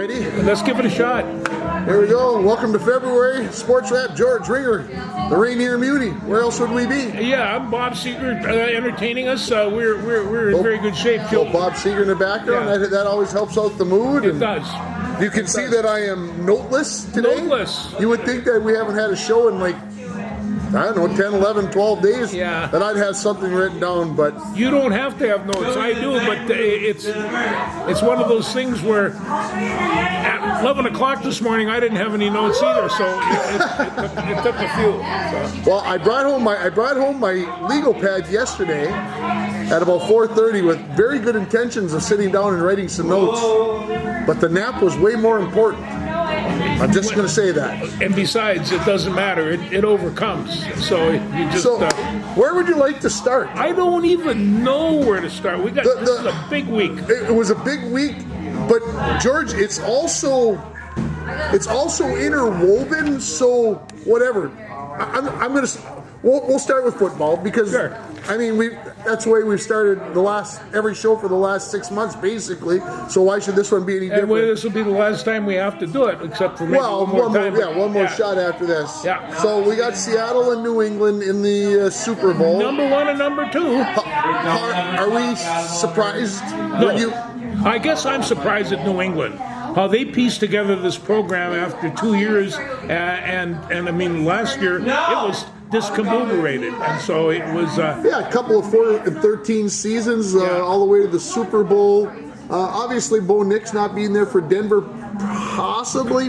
Ready? Let's give it a shot. Here we go. Welcome to February. Sports Wrap, George Ringer, the Rainier Muni. Where else would we be? Yeah, I'm Bob Seeger entertaining us. We're in very good shape, Joe. Bob Seeger in the background. Yeah. That always helps out the mood. It does. You can see that I am noteless today. Noteless. You would think that we haven't had a show in like, I don't know, 10, 11, 12 days. Yeah. That I'd have something written down, but You don't have to have notes. I do, but it's one of those things where at 11 o'clock this morning I didn't have any notes either, so it took a few. So. well, I brought home my legal pad yesterday at about 4:30 with very good intentions of sitting down and writing some notes, but the nap was way more important. I'm just going to say that. And besides, it doesn't matter. It overcomes. So you just. So, where would you like to start? I don't even know where to start. This is a big week. It was a big week, but George, it's also interwoven. So whatever. I'm going to. We'll start with football because Sure. I mean that's the way we've started every show for the last 6 months basically. So why should this one be any And different? this will be the last time we have to do it, except for maybe one more time. one more shot after this. Yeah. So we got Seattle and New England in the Super Bowl. Number one and number two. Are we surprised? No. Were you? I guess I'm surprised at New England. How they pieced together this program after 2 years, and I mean last year it was discombobulated, and so it was. Yeah, a couple of 4-13 seasons, all the way to the Super Bowl. Obviously, Bo Nix not being there for Denver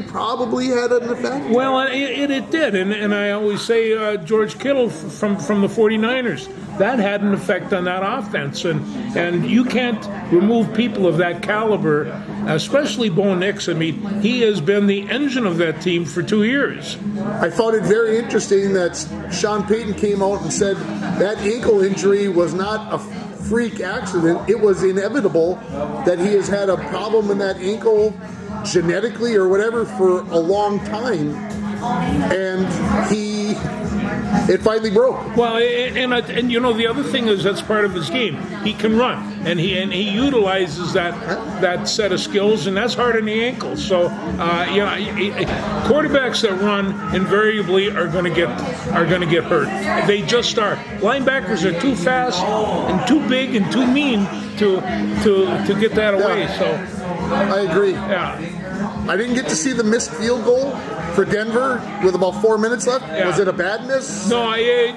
probably had an effect. Well, it did, and I always say George Kittle from the 49ers. That had an effect on that offense, and you can't remove people of that caliber, especially Bo Nix. I mean, he has been the engine of that team for 2 years. I found it very interesting that Sean Payton came out and said that ankle injury was not a freak accident. It was inevitable that he has had a problem in that ankle genetically or whatever for a long time, and it finally broke. Well, and you know the other thing is that's part of his game. He can run, and he utilizes that set of skills, and that's hard on the ankle. So quarterbacks that run invariably are going to get hurt. They just are. Linebackers are too fast and too big and too mean to get that away. So I agree. yeah. I didn't get to see the missed field goal for Denver with about 4 minutes left. Yeah. Was it a bad miss? No, it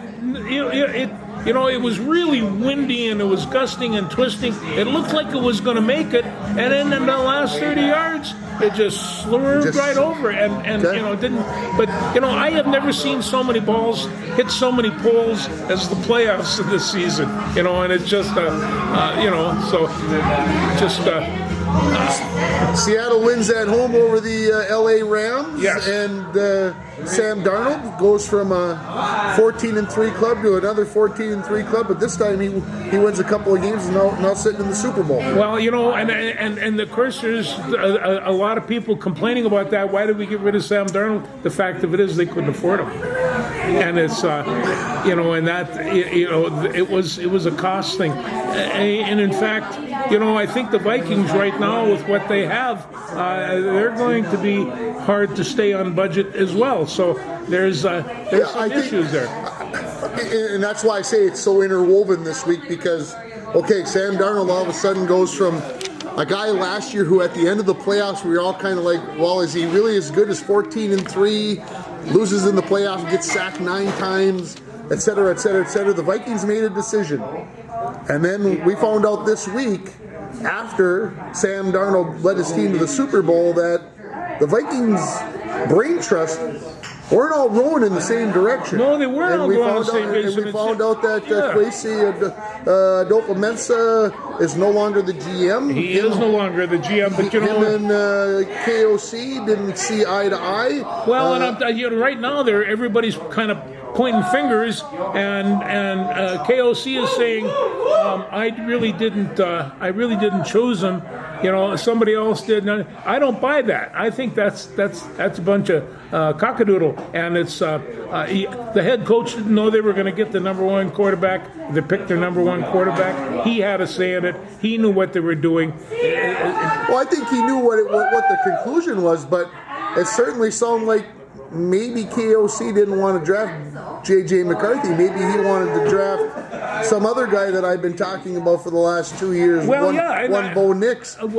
was really windy and it was gusting and twisting. It looked like it was going to make it, and then in the last 30 yards, it just slurred right over and okay. Didn't. But I have never seen so many balls hit so many poles as the playoffs of this season. And it's just Seattle wins at home over the LA Rams. Yes. And Sam Darnold goes from a 14-3 club to another 14-3 club, but this time he wins a couple of games and now sitting in the Super Bowl. Well, and of course there's a lot of people complaining about that. Why did we get rid of Sam Darnold? The fact of it is they couldn't afford him, and it's it was a cost thing, and in fact, I think the Vikings right now with what they have, they're going to be hard to stay on budget as well. So there's some issues there. And that's why I say it's so interwoven this week because, okay, Sam Darnold all of a sudden goes from a guy last year who at the end of the playoffs we were all kind of like, well, is he really as good as 14-3, loses in the playoffs, gets sacked 9 times, et cetera, et cetera, et cetera. The Vikings made a decision. And then we found out this week, after Sam Darnold led his team to the Super Bowl, that the Vikings brain trust weren't all rowing in the same direction. No, they weren't all going in the same direction. And we found out that Kwesi Adofo-Mensah is no longer the GM. He is no longer the GM, but him and KOC didn't see eye to eye. Well, and right now everybody's kind of pointing fingers, and KOC is saying, I really didn't choose him, somebody else did. I don't buy that. I think that's a bunch of cockadoodle. And it's the head coach didn't know they were going to get the number one quarterback. They picked their number one quarterback. He had a say in it. He knew what they were doing. Well, I think he knew what the conclusion was, but it certainly sounded like maybe KOC didn't want to draft J.J. McCarthy. Maybe he wanted to draft some other guy that I've been talking about for the last 2 years. Well, Bo Nix. And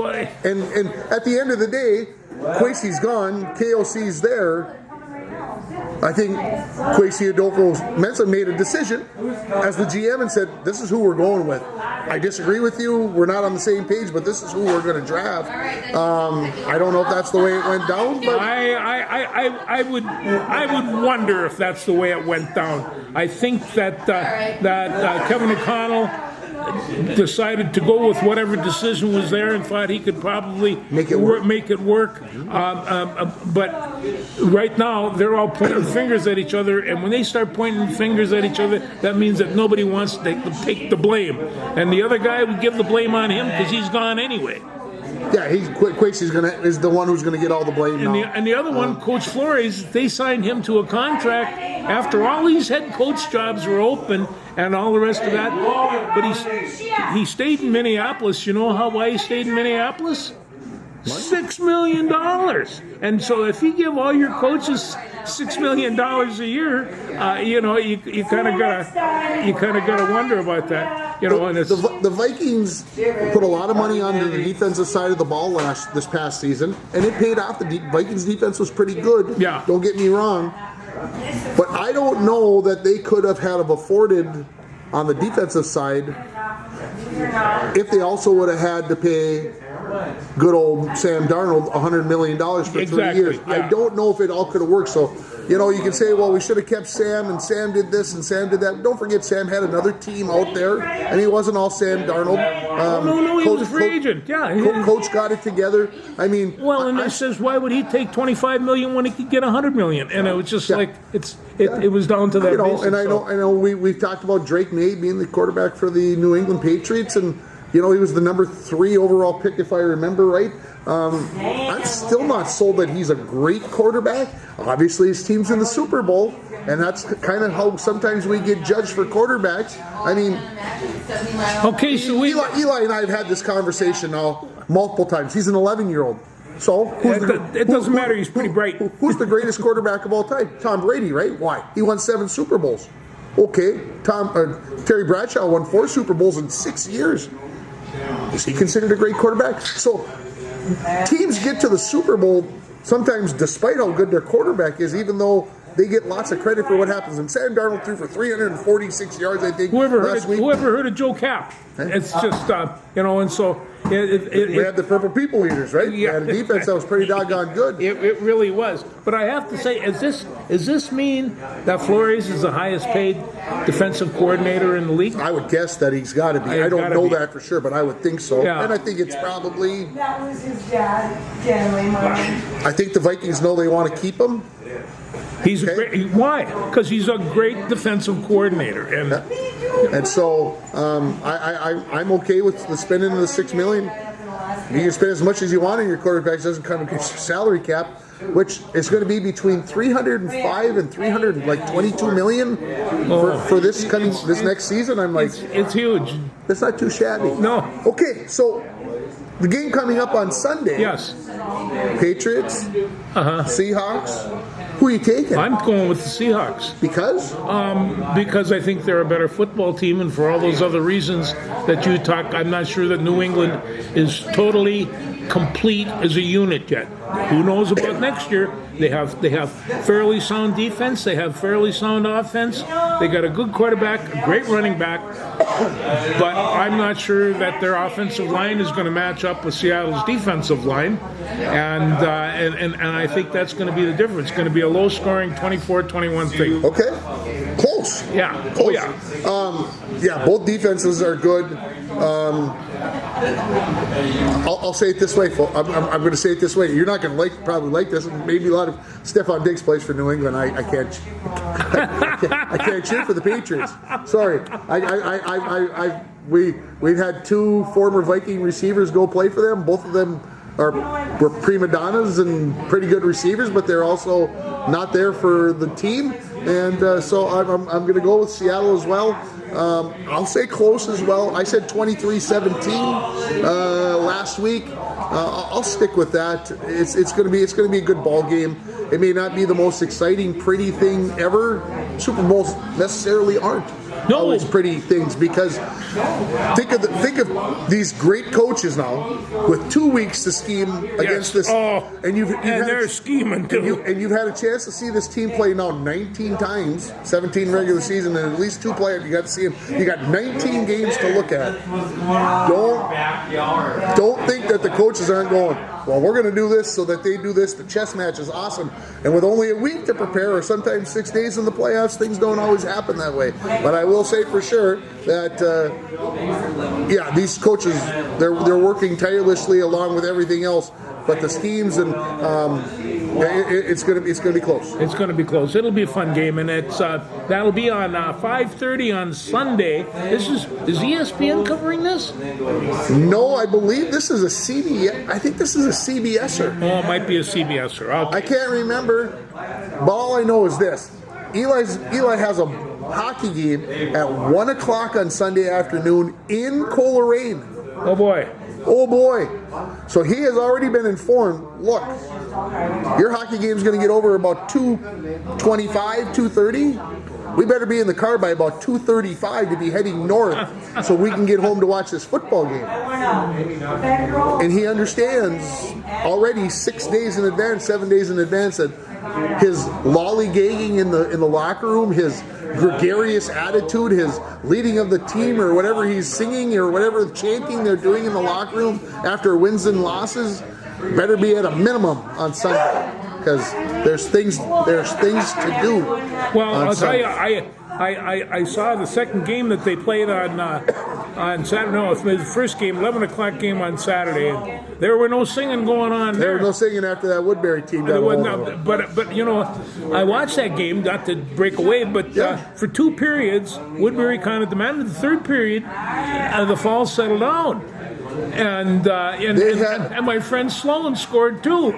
at the end of the day, Kwesi's gone. KOC's there. I think Kwesi Adolfo-Mensah made a decision as the GM and said, this is who we're going with. I disagree with you. We're not on the same page, but this is who we're going to draft. I don't know if that's the way it went down, but I would wonder if that's the way it went down. I think that Kevin O'Connell decided to go with whatever decision was there and thought he could probably make it work. But right now, they're all pointing fingers at each other, and when they start pointing fingers at each other, that means that nobody wants to take the blame. And the other guy would give the blame on him because he's gone anyway. Yeah, Kwesi is the one who's going to get all the blame now. And the other one, Coach Flores, they signed him to a contract after all these head coach jobs were open and all the rest of that. But he stayed in Minneapolis. You know why he stayed in Minneapolis? $6 million. And so if you give all your coaches $6 million a year, you kind of gotta wonder about that. The Vikings put a lot of money onto the defensive side of the ball this past season, and it paid off. The Vikings defense was pretty good. Yeah. Don't get me wrong, but I don't know that they could have afforded on the defensive side if they also would have had to pay good old Sam Darnold $100 million for 3 years. Yeah. I don't know if it all could have worked. So, you can say, well, we should have kept Sam, and Sam did this, and Sam did that. Don't forget, Sam had another team out there, and he wasn't all Sam Darnold. No, he was a free agent. Yeah, Coach got it together. I mean, it says, why would he take $25 million when he could get $100 million? And it was just it was down to that. I know. We've talked about Drake May being the quarterback for the New England Patriots, and he was the number 3 overall pick, if I remember right. I'm still not sold that he's a great quarterback. Obviously, his team's in the Super Bowl, and that's kind of how sometimes we get judged for quarterbacks. I mean, okay, so Eli and I have had this conversation now multiple times. He's an 11-year-old. So it doesn't matter. He's pretty bright. Who's the greatest quarterback of all time? Tom Brady, right? Why? He won 7 Super Bowls. Okay, Terry Bradshaw won 4 Super Bowls in 6 years. Is he considered a great quarterback? So teams get to the Super Bowl sometimes despite how good their quarterback is, even though they get lots of credit for what happens. And Sam Darnold threw for 346 yards, I think, last week. Whoever heard of Joe Cap? It's just, and so... we had the Purple People Eaters, right? Yeah. We had a defense that was pretty doggone good. It really was. But I have to say, does this mean that Flores is the highest paid defensive coordinator in the league? I would guess that he's got to be. I don't know that for sure, but I would think so. Yeah. And I think it's probably... That was his dad, Stanley Martin. I think the Vikings know they want to keep him. He's great. Why? Because he's a great defensive coordinator, and so I'm okay with the spending of the $6 million. You can spend as much as you want on your quarterbacks. Doesn't come against your salary cap, which is going to be between $305 and $322 million for this next season. I'm like, it's huge. That's not too shabby. No. Okay, so the game coming up on Sunday. Yes. Patriots. Seahawks. Who are you taking? I'm going with the Seahawks. Because? Because I think they're a better football team, and for all those other reasons that you talk, I'm not sure that New England is totally complete as a unit yet. Who knows about next year? They have fairly sound defense. They have fairly sound offense. They got a good quarterback, a great running back. But I'm not sure that their offensive line is going to match up with Seattle's defensive line, and I think that's going to be the difference. It's going to be a low-scoring 24-21 thing. Okay, close. Yeah. Close. Oh yeah. Both defenses are good. I'll say it this way, folks. I'm going to say it this way. You're not going to probably like this. Maybe a lot of Stephon Diggs plays for New England. I can't cheer for the Patriots. Sorry. we've had 2 former Viking receivers go play for them. Both of them were prima donnas and pretty good receivers, but they're also not there for the team. And so I'm going to go with Seattle as well. I'll say close as well. I said 23-17 last week. I'll stick with that. It's going to be a good ball game. It may not be the most exciting, pretty thing ever. Super Bowls necessarily aren't always pretty things, because think of these great coaches now with 2 weeks to scheme against this, and they're scheming too. And you've had a chance to see this team play now 19 times, 17 regular season, and at least 2 players you got to see them. You got 19 games to look at. Don't think that the coaches aren't going, well, we're going to do this so that they do this. The chess match is awesome. And with only a week to prepare, or sometimes 6 days in the playoffs, things don't always happen that way. But I will say for sure that, these coaches, they're working tirelessly along with everything else. But the schemes and it's going to be close. It's going to be close. It'll be a fun game, and it's that'll be on 5:30 on Sunday. Is ESPN covering this? No, I believe this is a CBS. I think this is a CBSer. Oh, it might be a CBSer. Okay. I can't remember, but all I know is this: Eli has a hockey game at 1 o'clock on Sunday afternoon in Coleraine. Oh boy. Oh boy. So he has already been informed, look, your hockey game is going to get over about 2:25, 2:30. We better be in the car by about 2:35 to be heading north so we can get home to watch this football game. And he understands already 6 days in advance, 7 days in advance, that his lollygagging in the locker room, his gregarious attitude, his leading of the team, or whatever he's singing or whatever chanting they're doing in the locker room after wins and losses, better be at a minimum on Sunday, because there's things to do. Well, I'll Sunday. tell you, I saw the second game that they played on Saturday. No, it was the first game, 11 o'clock game on Saturday. And there were no singing going on there. There was no singing after that Woodbury team got over. But you know, I watched that game, not to break away, but for 2 periods, Woodbury kind of demanded. The third period, the Falls settled down. And my friend Sloan scored too.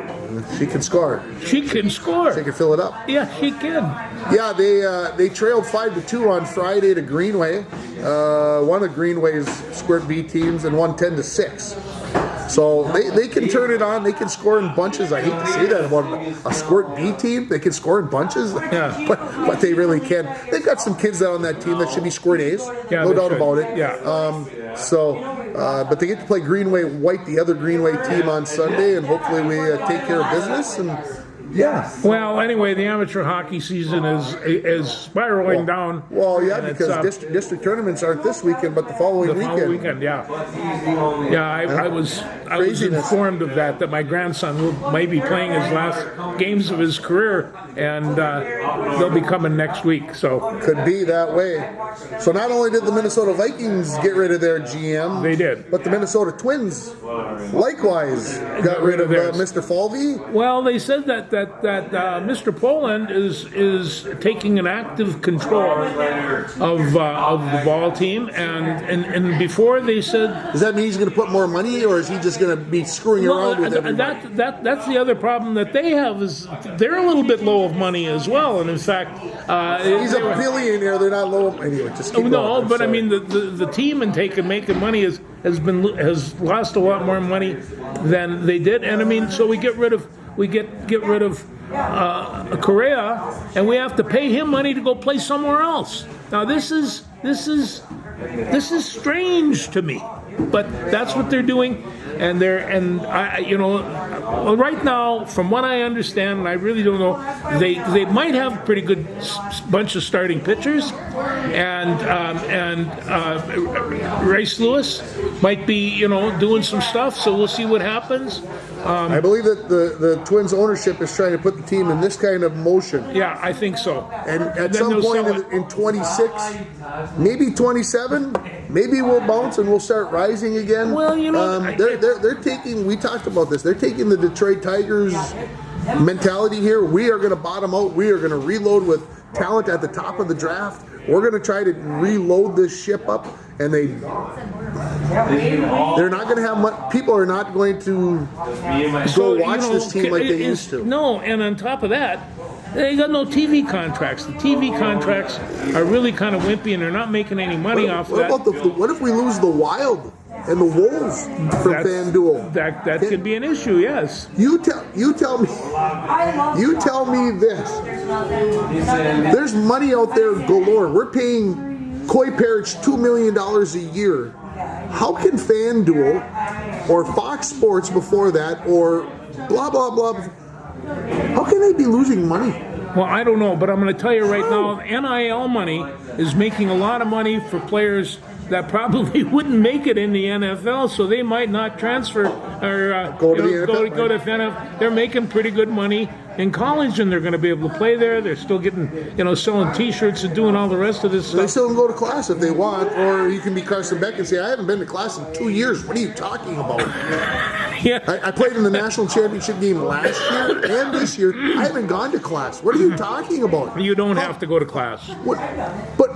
She can score. She can score. She can fill it up. Yeah, she can. Yeah, they trailed 5-2 on Friday to Greenway. One of Greenway's Squirt B teams, and won 10-6. So they can turn it on. They can score in bunches. I hate to say that about a Squirt B team. They can score in bunches, but they really can. They've got some kids out on that team that should be Squirt A's. No doubt about it. Yeah. But they get to play Greenway White, the other Greenway team, on Sunday, and hopefully we take care of business. And Well, anyway, the amateur hockey season is spiraling down. Well, yeah, because district tournaments aren't this weekend, but the following weekend. Yeah. I was informed of that my grandson might be playing his last games of his career, and they'll be coming next week. So could be that way. So not only did the Minnesota Vikings get rid of their GM, they did, but the Minnesota Twins likewise got rid of Mr. Falvey. Well, they said that Mr. Poland is taking an active control of the ball team, and before they said, does that mean he's going to put more money, or is he just going to be screwing around with everybody? That's the other problem that they have, is they're a little bit low of money as well, and in fact, he's a billionaire. They're not low. Anyway, just keep going. But I mean the team in making money has lost a lot more money than they did, and I mean, so we get rid of Correa, and we have to pay him money to go play somewhere else. Now this is strange to me, but that's what they're doing, right now, from what I understand, and I really don't know, they might have a pretty good bunch of starting pitchers, and Rice Lewis might be doing some stuff. So we'll see what happens. I believe that the Twins ownership is trying to put the team in this kind of motion. Yeah, I think so. And at some point in 26, maybe 27, maybe we'll bounce and we'll start rising again. Well, they're taking. We talked about this. They're taking the Detroit Tigers mentality here. We are going to bottom out. We are going to reload with talent at the top of the draft. we're going to try to reload this ship up, and they're not going to have people are not going to go watch this team like they used to. No, and on top of that, they got no TV contracts. The TV contracts are really kind of wimpy, and they're not making any money off of that. What if we lose the Wild and the Wolves from FanDuel? That could be an issue. Yes. You tell me this. There's money out there galore. We're paying Koi Parrish $2 million a year. How can FanDuel or Fox Sports before that or blah blah blah? How can they be losing money? Well, I don't know, but I'm going to tell you right now, NIL money is making a lot of money for players that probably wouldn't make it in the NFL, so they might not transfer or go to the NFL. Go to NFL. They're making pretty good money in college, and they're going to be able to play there. They're still getting, selling T-shirts and doing all the rest of this stuff. They still can go to class if they want, or you can be Carson Beck and say, I haven't been to class in 2 years. What are you talking about? Yeah. I played in the national championship game last year and this year. I haven't gone to class. What are you talking about? You don't have to go to class. But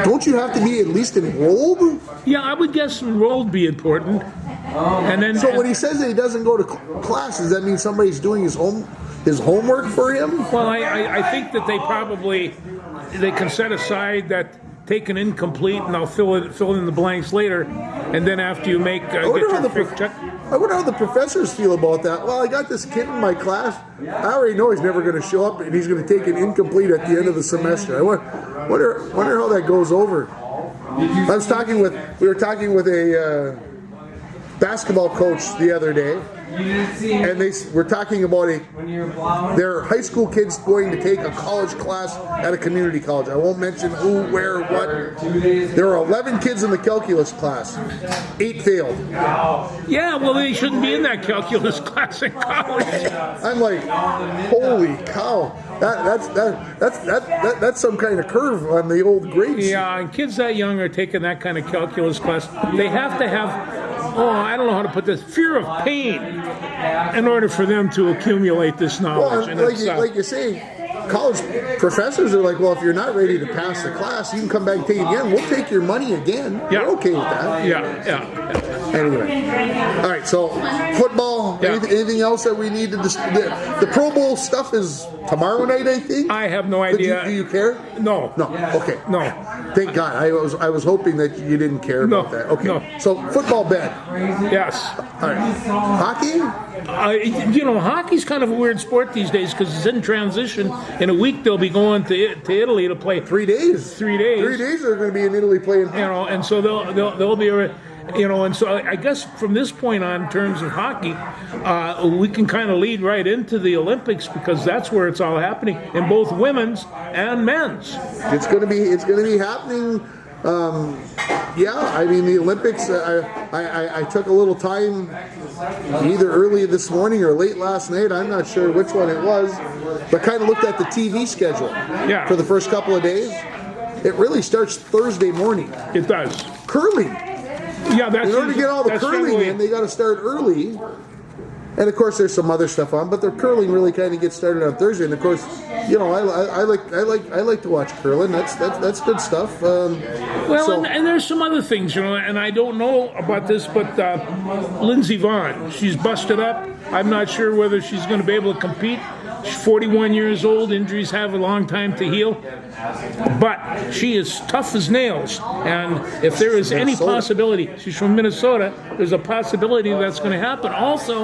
don't you have to be at least enrolled? Yeah, I would guess enrolled would be important. And then, so when he says that he doesn't go to class, does that mean somebody's doing his homework for him? Well, I think that they can set aside that take an incomplete, and I'll fill in the blanks later, and then after you get your fifth check. I wonder how the professors feel about that. Well, I got this kid in my class. I already know he's never going to show up, and he's going to take an incomplete at the end of the semester. I wonder how that goes over. We were talking with a basketball coach the other day, and they were talking about their high school kids going to take a college class at a community college. I won't mention who, where, what. There were 11 kids in the calculus class. 8 failed. Yeah, well, they shouldn't be in that calculus class in college. I'm like, holy cow! That's some kind of curve on the old grades. Yeah, and kids that young are taking that kind of calculus class. They have to have, I don't know how to put this, fear of pain in order for them to accumulate this knowledge. Well, like you say, college professors are like, well, if you're not ready to pass the class, you can come back and take it again. We'll take your money again. Yeah. We're okay with that. Yeah. Anyway, all right. So football. Yeah. Anything else that we need to the Pro Bowl stuff is tomorrow night, I think. I have no idea. Do you care? No. Okay. No. Thank God. I was hoping that you didn't care about that. Okay. No. So football bet. Yes. All right. Hockey. Hockey's kind of a weird sport these days because it's in transition. In a week, they'll be going to Italy to play. 3 days. 3 days. 3 days they're going to be in Italy playing. And so they'll be, and so I guess from this point on, in terms of hockey, we can kind of lead right into the Olympics because that's where it's all happening in both women's and men's. It's going to be happening. I mean the Olympics. I took a little time, either early this morning or late last night. I'm not sure which one it was, but kind of looked at the TV schedule for the first couple of days. It really starts Thursday morning. It does. Curling. Yeah, that's in order to get all the curling in, they got to start early. And of course, there's some other stuff on, but the curling really kind of gets started on Thursday. And of course, I like to watch curling. That's good stuff. And there's some other things, and I don't know about this, but Lindsey Vonn, she's busted up. I'm not sure whether she's going to be able to compete. She's 41 years old. Injuries have a long time to heal. But she is tough as nails. And if there is any possibility, she's from Minnesota, there's a possibility that's going to happen. Also,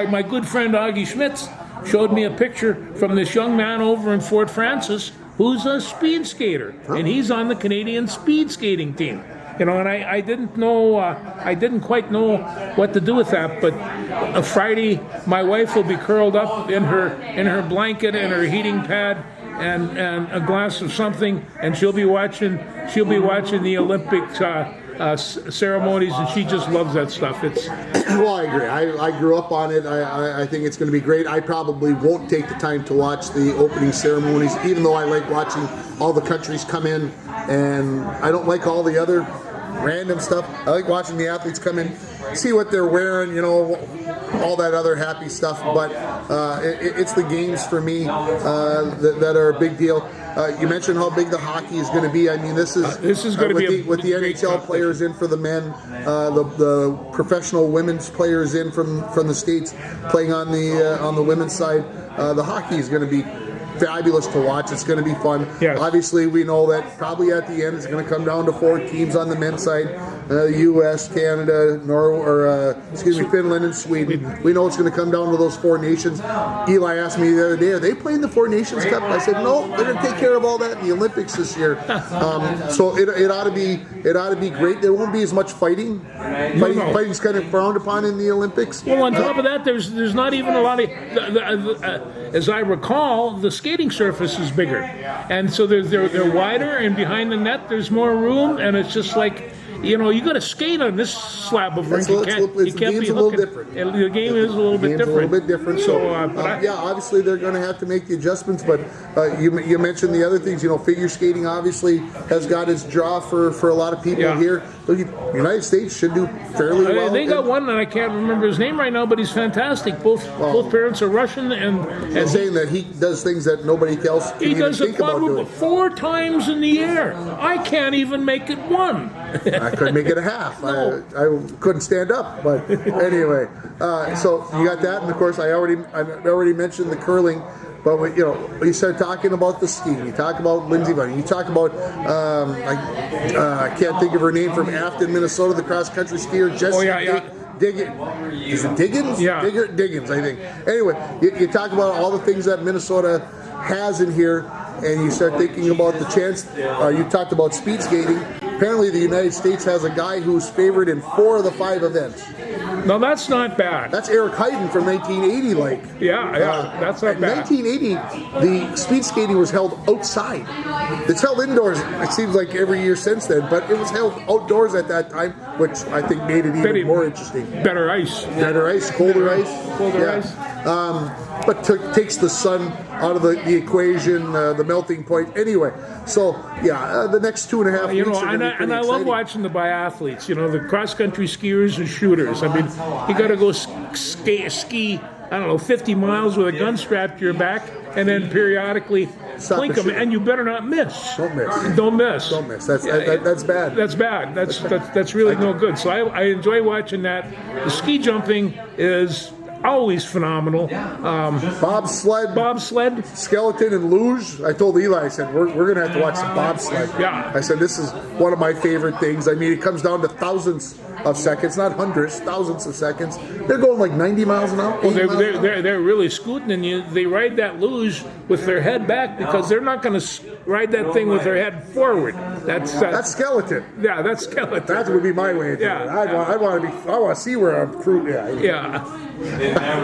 my good friend Augie Schmitz showed me a picture from this young man over in Fort Francis who's a speed skater. And he's on the Canadian speed skating team. And I didn't know, I didn't quite know what to do with that. But Friday, my wife will be curled up in her blanket and her heating pad and a glass of something, and she'll be watching the Olympic ceremonies, and she just loves that stuff. Well, I agree. I grew up on it. I think it's going to be great. I probably won't take the time to watch the opening ceremonies, even though I like watching all the countries come in, and I don't like all the other random stuff. I like watching the athletes come in, see what they're wearing, you know, all that other happy stuff. But it's the games for me that are a big deal. You mentioned how big the hockey is going to be. I mean, this is going to be with the NHL players in for the men, the professional women's players in from the States playing on the women's side. The hockey is going to be fabulous to watch. It's going to be fun. Yes. Obviously, we know that probably at the end it's going to come down to 4 teams on the men's side: U.S., Canada, Finland, and Sweden. We know it's going to come down to those 4 nations. Eli asked me the other day, "Are they playing the 4 Nations Cup?" I said, "No, they're going to take care of all that in the Olympics this year." So it ought to be great. There won't be as much fighting. Fighting's kind of frowned upon in the Olympics. Well, on top of that, there's not even a lot of, as I recall, the skating surface is bigger, and so they're wider, and behind the net there's more room, and it's just like, you know, you got to skate on this slab of rink. You can't the be game's a little hooking. different. The game is a little bit different. So, yeah, obviously they're going to have to make the adjustments. But you mentioned the other things. You know, figure skating obviously has got its draw for a lot of people here. The United States should do fairly well. They got one, and I can't remember his name right now, but he's fantastic. Both parents are Russian, and saying that he does things that nobody else can even think about doing. 4 times in the air. I can't even make it 1. I couldn't make it a half. I couldn't stand up. But anyway, so you got that, and of course I already mentioned the curling. But you start talking about the skiing. You talk about Lindsey Vonn. You talk about I can't think of her name, from Afton, Minnesota, the cross country skier, Jessica Diggins. Is it Diggins? Yeah. Diggins, I think. Anyway, you talk about all the things that Minnesota has in here, and you start thinking about the chance. You talked about speed skating. Apparently, the United States has a guy who's favored in 4 of the 5 events. No, that's not bad. That's Eric Heiden from 1980. That's not in bad. 1980, the speed skating was held outside. It's held indoors, it seems like, every year since then, but it was held outdoors at that time, which I think made it even more interesting. Better ice. Better ice, colder ice. Colder ice. But takes the sun out of the equation, the melting point. Anyway, so the next 2.5 weeks are going to be pretty and I love exciting. watching the biathletes. You know, the cross country skiers and shooters. I mean, you got to go ski. I don't know, 50 miles with a gun strapped to your back, and then periodically blink them, and you better not miss. Don't miss. Don't miss. Don't miss. That's bad. That's bad. That's really no good. So I enjoy watching that. The ski jumping is always phenomenal. Bobsled, skeleton, and luge. I told Eli, I said, we're going to have to watch some bobsled. Yeah. I said, this is one of my favorite things. I mean, it comes down to thousands of seconds, not hundreds, thousands of seconds. They're going like 90 miles an hour. Well, they're really scooting, and they ride that luge with their head back, because they're not going to ride that thing with their head forward. That's skeleton. Yeah, that's skeleton. That would be my way of doing it. I want to see where I'm cruising. Yeah.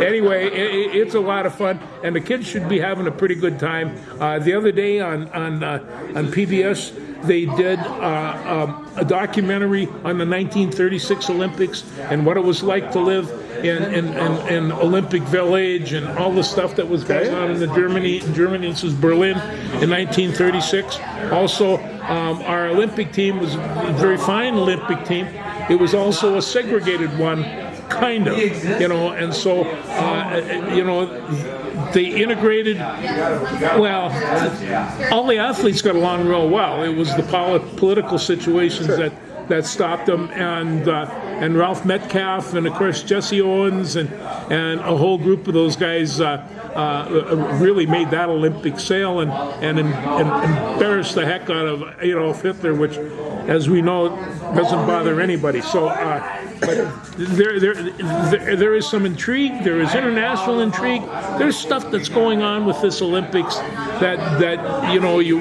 Anyway, it's a lot of fun, and the kids should be having a pretty good time. The other day on PBS, they did a documentary on the 1936 Olympics and what it was like to live in Olympic Village and all the stuff that was going on in Germany. This was Berlin in 1936. Also, our Olympic team was a very fine Olympic team. It was also a segregated one, kind of, and so, they integrated, all the athletes got along real well. It was the political situations that stopped them, and Ralph Metcalf, and of course Jesse Owens, and a whole group of those guys really made that Olympic sail, and embarrassed the heck out of Adolf Hitler, which, as we know, doesn't bother anybody. So, but there is some intrigue. There is international intrigue. There's stuff that's going on with this Olympics that you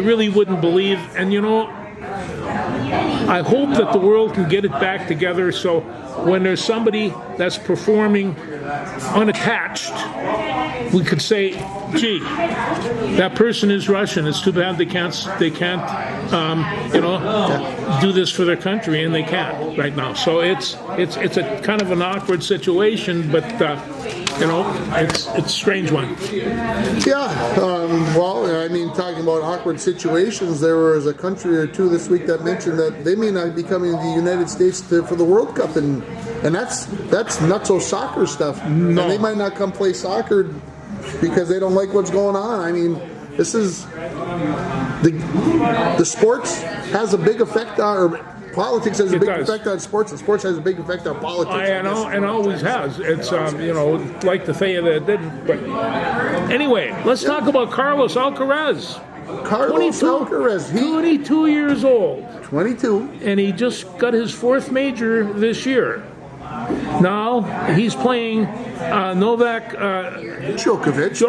really wouldn't believe. And I hope that the world can get it back together, so when there's somebody that's performing unattached, we could say, gee, that person is Russian. It's too bad they can't do this for their country, and they can't right now. So it's a kind of an awkward situation, but You know, it's a strange one. Yeah, well, I mean, talking about awkward situations, there was a country or two this week that mentioned that they may not be coming to the United States for the World Cup, and that's nutso soccer stuff. And they might not come play soccer because they don't like what's going on. I mean, this is the sports has a big effect on. Or politics has a big effect on sports, and sports has a big effect on politics. And always has. It's, you know, like to say that it didn't. But anyway, let's talk about Carlos Alcaraz. Carlos Alcaraz, 22 years old. 22. And he just got his 4th major this year. Now he's playing Novak Djokovic,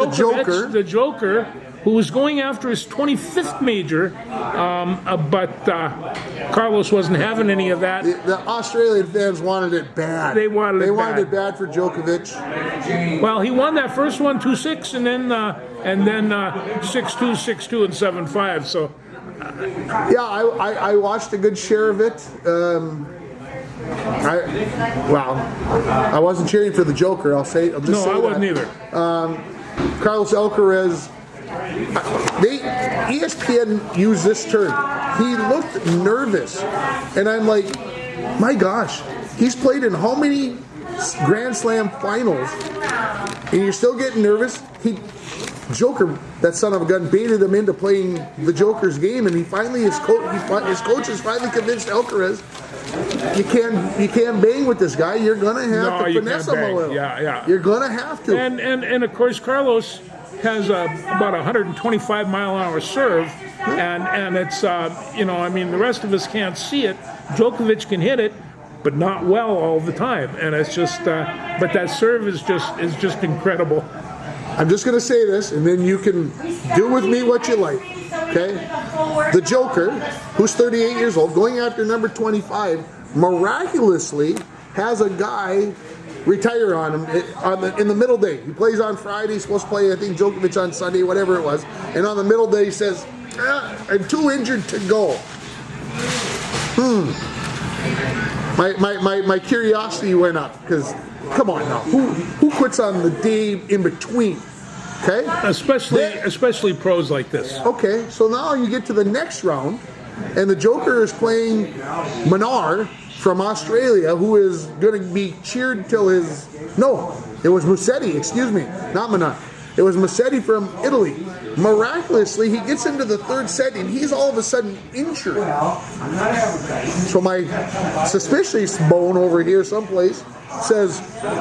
the Joker, who was going after his 25th major, but Carlos wasn't having any of that. The Australian fans wanted it bad. They wanted it bad for Djokovic. Well, he won that first one 2-6, and then 6-2, 6-2, and 7-5. So, yeah, I watched a good share of it. I wasn't cheering for the Joker. I'll just say I wasn't either. Carlos Alcaraz. ESPN used this term. He looked nervous, and I'm like, my gosh, he's played in how many Grand Slam finals, and you're still getting nervous? Joker, that son of a gun, baited him into playing the Joker's game, and his coaches finally convinced Alcaraz, you can't bang with this guy. You're gonna have to finesse him a little. Yeah. You're gonna have to. And of course, Carlos has about 125-mile-an-hour serve, and it's you know, I mean, the rest of us can't see it. Djokovic can hit it, but not well all the time, and it's just. But that serve is just incredible. I'm just going to say this, and then you can do with me what you like. Okay, the Joker, who's 38 years old, going after number 25, miraculously has a guy retire on him in the middle day. He plays on Friday, he's supposed to play, I think, Djokovic on Sunday, whatever it was. And on the middle day, he says, I'm too injured to go. My curiosity went up, because, come on now, who quits on the day in between? Okay? Especially pros like this. Okay, so now you get to the next round, and the Joker is playing Manar from Australia, who is going to be cheered till it was Musetti, excuse me, not Manar. It was Musetti from Italy. Miraculously, he gets into the 3rd set, and he's all of a sudden injured. So my suspicious bone over here someplace says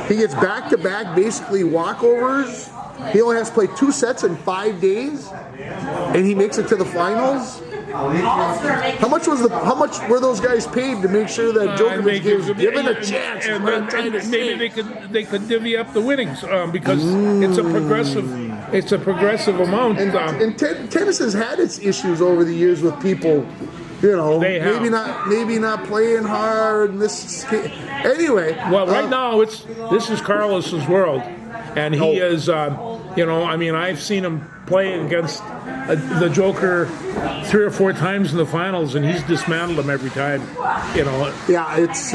he gets back-to-back, basically walkovers. He only has to play 2 sets in 5 days, and he makes it to the finals. How much were those guys paid to make sure that Djokovic was given a chance? And maybe they could divvy up the winnings because it's a progressive amount. And tennis has had its issues over the years with people, you know, maybe not playing hard. And this anyway. Well, right now this is Carlos's world, and he is. You know, I mean, I've seen him play against the Joker 3 or 4 times in the finals, and he's dismantled him every time. You know. Yeah, it's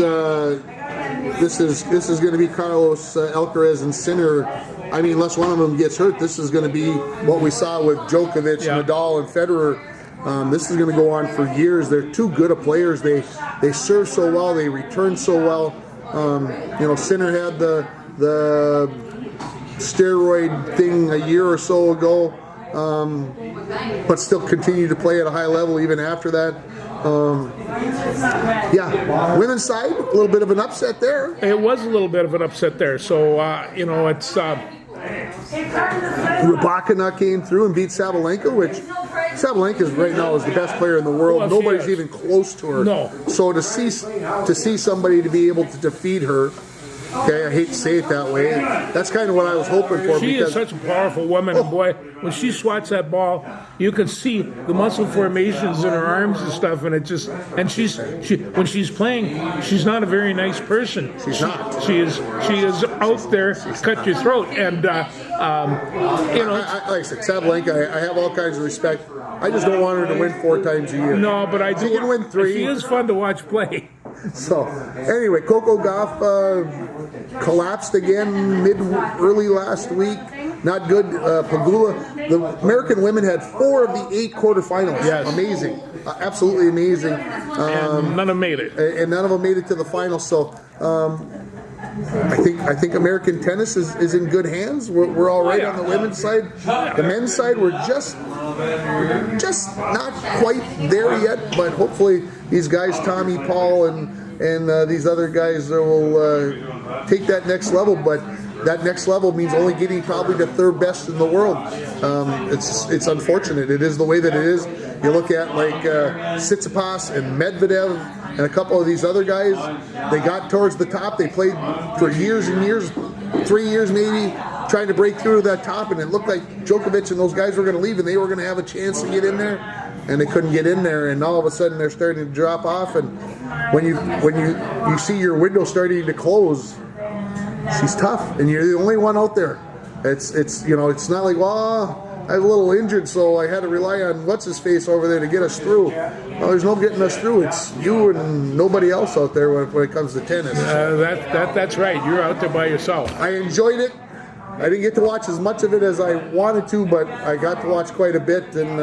this is going to be Carlos Alcaraz and Sinner. I mean, unless one of them gets hurt, this is going to be what we saw with Djokovic, Nadal, and Federer. This is going to go on for years. They're too good of players. They serve so well. They return so well. You know, Sinner had the steroid thing a year or so ago, but still continue to play at a high level even after that. Women's side, a little bit of an upset there. It was a little bit of an upset there. So, you know, it's... Rybakina came through and beat Sabalenka, which Sabalenka right now is the best player in the world. Well, nobody's even close to her. No. So to see somebody to be able to defeat her, okay, I hate to say it that way. That's kind of what I was hoping for. She is such a powerful woman, and boy, when she swats that ball, you can see the muscle formations in her arms and stuff, and when she's playing, she's not a very nice person. She's not. She is out there, cut your throat, and like I said, Sabalenka, I have all kinds of respect. I just don't want her to win 4 times a year. No, but I do. She can win 3. She is fun to watch play. So anyway, Coco Gauff collapsed again early last week. Not good. Pagula. The American women had 4 of the 8 quarterfinals. Yes. Amazing. Absolutely amazing. And none of them made it. And none of them made it to the final. So I think American tennis is in good hands. We're all right on the women's side. The men's side, we're just not quite there yet. But hopefully these guys, Tommy, Paul, and these other guys will take that next level. But that next level means only getting probably the 3rd best in the world. It's unfortunate. It is the way that it is. You look at like Tsitsipas and Medvedev and a couple of these other guys. They got towards the top. They played for years and years, 3 years maybe, trying to break through that top. And it looked like Djokovic and those guys were going to leave, and they were going to have a chance to get in there, and they couldn't get in there. And all of a sudden, they're starting to drop off. And when you see your window starting to close, she's tough, and you're the only one out there. It's not like, well, I was a little injured, so I had to rely on what's his face over there to get us through. Well, there's no getting us through. It's you and nobody else out there when it comes to tennis. That's right. You're out there by yourself. I enjoyed it. I didn't get to watch as much of it as I wanted to, but I got to watch quite a bit, and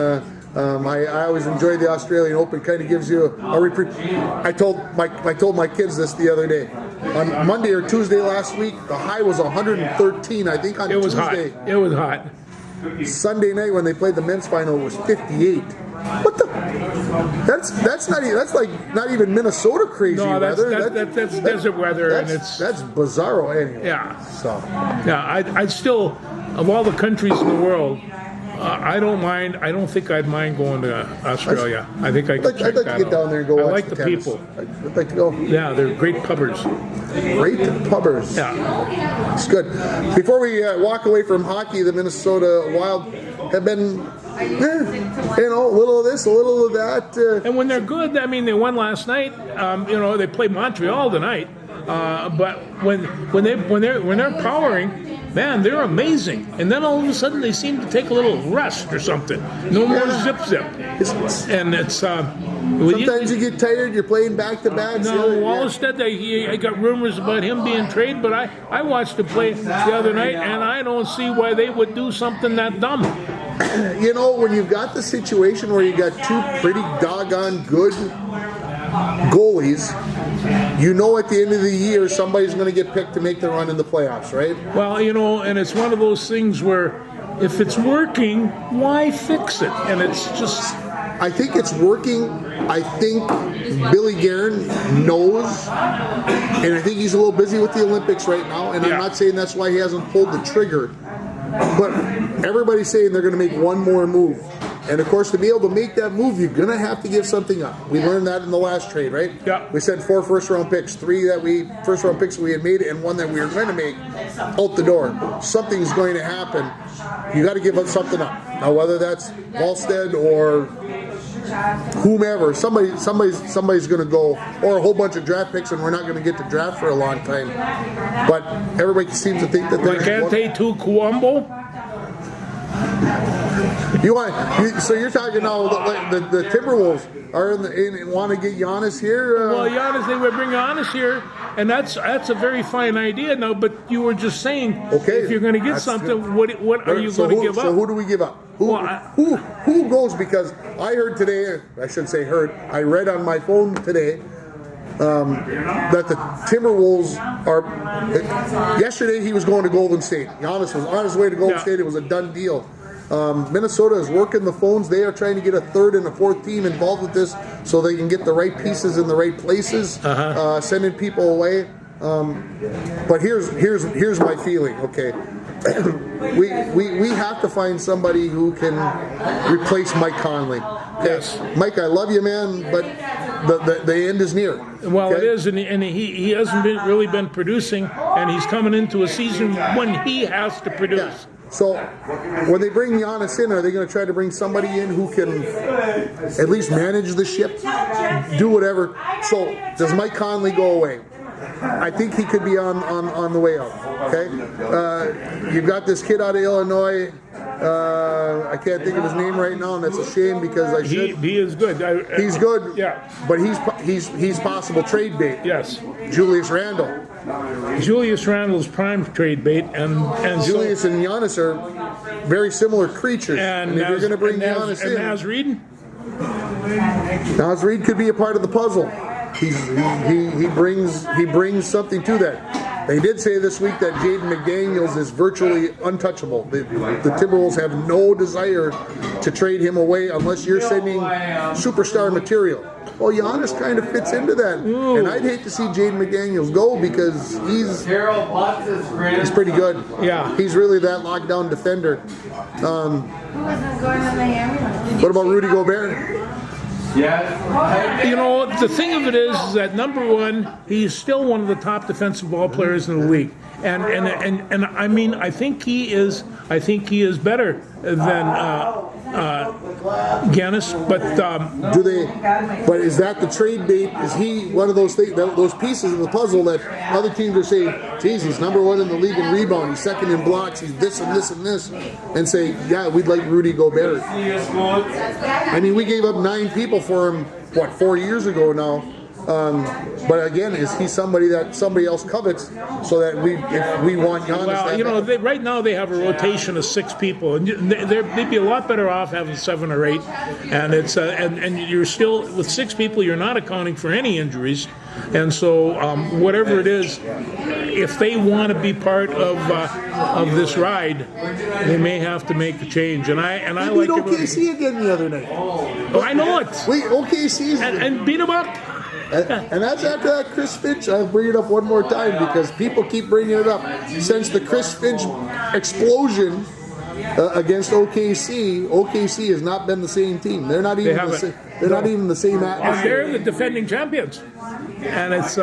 I always enjoy the Australian Open. Kind of gives you a reprieve. I told my kids this the other day. On Monday or Tuesday last week, the high was 113. I think on It was Tuesday. hot. It was hot. Sunday night when they played the men's final, it was 58. What the? That's like not even Minnesota crazy No, weather. that's desert weather, and that's bizarro anyway. Yeah. So Yeah, I still, of all the countries in the world, I don't mind. I don't think I'd mind going to Australia. I think I'd like to get down there and go I watch like the tennis. people. I'd like to go. Yeah, they're great pubbers. Great pubbers. Yeah. It's good. Before we walk away from hockey, the Minnesota Wild have been, a little of this, a little of that. And when they're good, I mean, they won last night. They played Montreal tonight. But when they're powering, man, they're amazing. And then all of a sudden, they seem to take a little rest or something. No more zip. And it's Sometimes you get tired. You're playing back to back. No, Wallstead, I got rumors about him being traded, but I watched him play the other night, and I don't see why they would do something that dumb. When you've got the situation where you got 2 pretty doggone good goalies, at the end of the year somebody's going to get picked to make the run in the playoffs, right? Well, and it's one of those things where if it's working, why fix it? And it's just... I think it's working. I think Billy Guerin knows, and I think he's a little busy with the Olympics right now, and I'm not saying that's why he hasn't pulled the trigger, but everybody's saying they're going to make one more move. And of course, to be able to make that move, you're going to have to give something up. We learned that in the last trade, right? Yeah. We said 4 first-round picks, 3 first-round picks we had made, and 1 that we were going to make out the door. Something's going to happen. You got to give up something up. Now, whether that's Wallstead or whomever, somebody's going to go, or a whole bunch of draft picks, and we're not going to get to draft for a long time. But everybody seems to think that they're Like Ante Kuombo? So you're talking now the Timberwolves are in want to get Giannis here? Well, Giannis, they would bring Giannis here, and that's a very fine idea. Now, but you were just saying, if you're going to get something, what are you going to give up? So who do we give up? Who goes? Because I heard today, I shouldn't say heard, I read on my phone today that the Timberwolves are. Yesterday he was going to Golden State. Giannis was on his way to Golden State. It was a done deal. Minnesota is working the phones. They are trying to get a 3rd and a 4th team involved with this so they can get the right pieces in the right places, sending people away. But here's my feeling. Okay, we have to find somebody who can replace Mike Conley. Okay? Yes, Mike, I love you, man, but the end is near. Well, it is, and he hasn't really been producing, and he's coming into a season when he has to produce. Yeah. So when they bring Giannis in, are they going to try to bring somebody in who can at least manage the ship, do whatever? So does Mike Conley go away? I think he could be on the way out. Okay, you've got this kid out of Illinois. I can't think of his name right now, and that's a shame because I should. He is good. He's good. Yeah. But he's possible trade bait. Yes. Julius Randle. Julius Randle's prime trade bait, and Julius and Giannis are very similar creatures. and if you're going to bring Giannis in, Naz Reid. Naz Reid could be a part of the puzzle. He brings something to that. They did say this week that Jaden McDaniels is virtually untouchable. The Timberwolves have no desire to trade him away unless you're sending superstar material. Well, Giannis kind of fits into that, and I'd hate to see Jaden McDaniels go because he's pretty good. Yeah. He's really that lockdown defender. Who wasn't going on the ambulance? What about Rudy Gobert? You know, the thing of it is that number one, he's still one of the top defensive ball players in the league, and I mean, I think he is better than Giannis, but But is that the trade bait? Is he one of those things, those pieces of the puzzle that other teams are saying, geez, he's number one in the league in rebound, he's second in blocks, he's this and this and this, and say, yeah, we'd like Rudy Gobert. I mean, we gave up 9 people for him, 4 years ago now. But again, is he somebody that somebody else covets so that if we want Giannis? well, you know, right now they have a rotation of 6 people, and they'd be a lot better off having 7 or 8. And it's and you're still with 6 people, you're not accounting for any injuries, and so whatever it is, if they want to be part of this ride, they may have to make a change. And I beat like OKC again the other night. Oh, I know it. Wait, OKC's And beat them up. and that's after that Chris Finch. I'll bring it up one more time because people keep bringing it up. Since the Chris Finch explosion against OKC, OKC has not been the same team. They're not even not even the same And atmosphere. they're the defending champions. And it's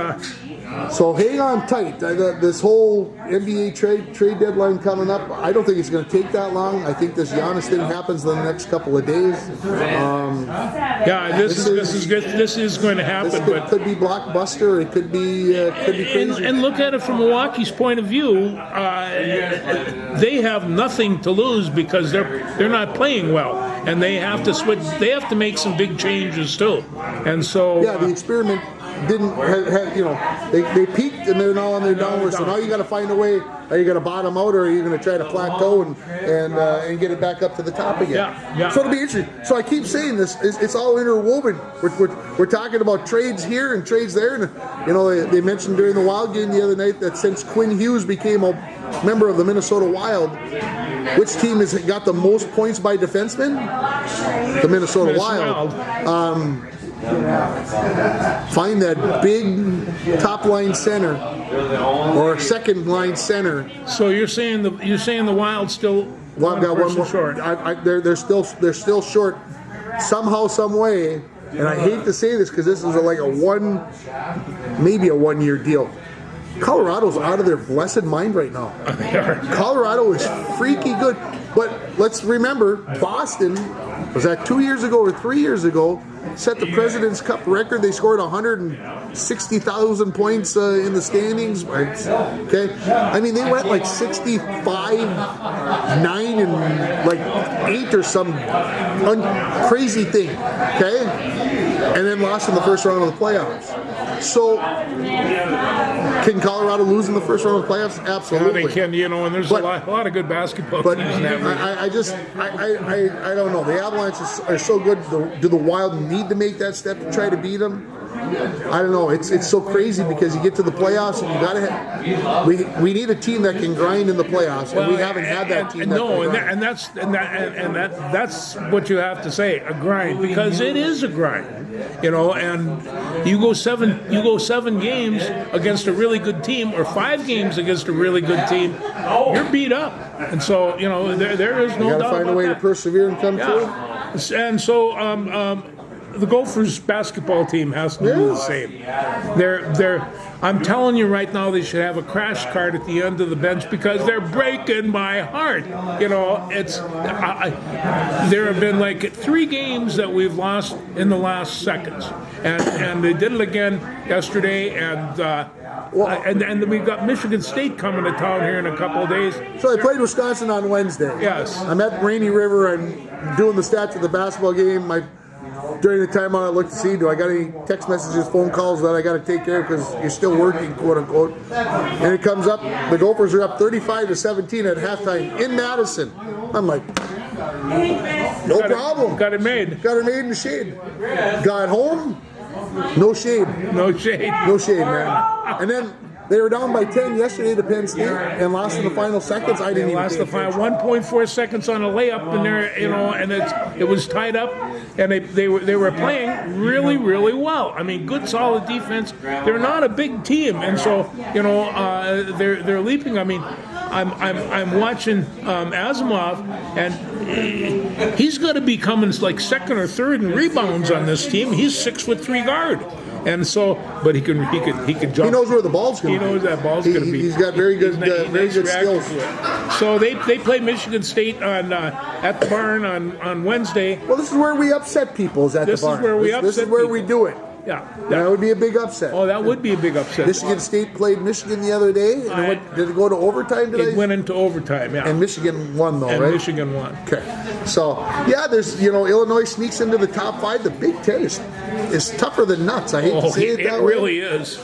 So hang on tight. This whole NBA trade deadline coming up, I don't think it's going to take that long. I think this Giannis thing happens in the next couple of days. yeah, this is good. This is going to happen. This But could be blockbuster. It could be crazy. and look at it from Milwaukee's point of view. They have nothing to lose because they're not playing well, and they have to switch. They have to make some big changes too. And so Yeah, the experiment didn't have, they peaked and they're now on their downward. So now you got to find a way. Are you going to bottom out, or are you going to try to plateau and get it back up to the top again? Yeah. So it'll be interesting. So I keep saying this. It's all interwoven. We're talking about trades here and trades there, and they mentioned during the Wild game the other night that since Quinn Hughes became a member of the Minnesota Wild, which team has got the most points by defensemen? The Minnesota Wild. Find that big top line center or second line center. So you're saying the Wild still Well, I've got one more. short. They're still short somehow, some way. And I hate to say this because this is maybe a 1 year deal. Colorado's out of their blessed mind right now. Colorado is freaky good. But let's remember, Boston, was that 2 years ago or 3 years ago, set the President's Cup record. They scored 160,000 points in the standings. Okay, I mean, they went like 65-9 and like 8 or some crazy thing. Okay, and then lost in the first round of the playoffs. So, can Colorado lose in the first round of the playoffs? Absolutely. Yeah, they can, and there's a lot of good basketball But teams in that league. I don't know. The Avalanche are so good. Do the Wild need to make that step to try to beat them? I don't know. It's so crazy because you get to the playoffs and you got to have. We need a team that can grind in the playoffs, and we haven't had that team. That's what you have to say, a grind, because it is a grind, And you go 7 games against a really good team, or 5 games against a really good team, you're beat up, and so there is no doubt. You got to find a way to persevere and come through. And so the Gophers basketball team has to do the same. I'm telling you right now, they should have a crash cart at the end of the bench because they're breaking my heart. You know, there have been like 3 games that we've lost in the last seconds, and they did it again yesterday, and we've got Michigan State coming to town here in a couple of days. So they played Wisconsin on Wednesday. Yes. I'm at Rainy River and doing the stats of the basketball game. During the timeout, I looked to see, do I got any text messages, phone calls that I got to take care of because you're still working, quote unquote. And it comes up, the Gophers are up 35-17 at halftime in Madison. I'm like, no problem. Got it made. Got it made in the shade. Got home, no shade. No shade. No shade, man. And then they were down by 10 yesterday to Penn State and lost in the final seconds. I didn't even Lost the final 1.4 seconds on a layup in there, you know, and it was tied up, and they were playing really, really well. I mean, good solid defense. They're not a big team, and so you know they're leaping. I mean, I'm watching Asimov, and he's going to be coming like second or third in rebounds on this team. He's 6'3" guard. And so, but he could jump. He knows where the ball's going. He knows that ball's going to be. He's got very good skills. So they play Michigan State on at the barn on Wednesday. Well, this is where we upset people. Is at the barn. This is where we upset This is where people. we do it. Yeah, That would be a big upset. Oh, that would be a big upset. Michigan State played Michigan the other day. And did it go to overtime today? It went into overtime. Yeah, And Michigan won, though, and right? Michigan won. Okay. So, yeah, there's, Illinois sneaks into the top 5. The Big Ten is tougher than nuts. I hate to say it that way. It really is.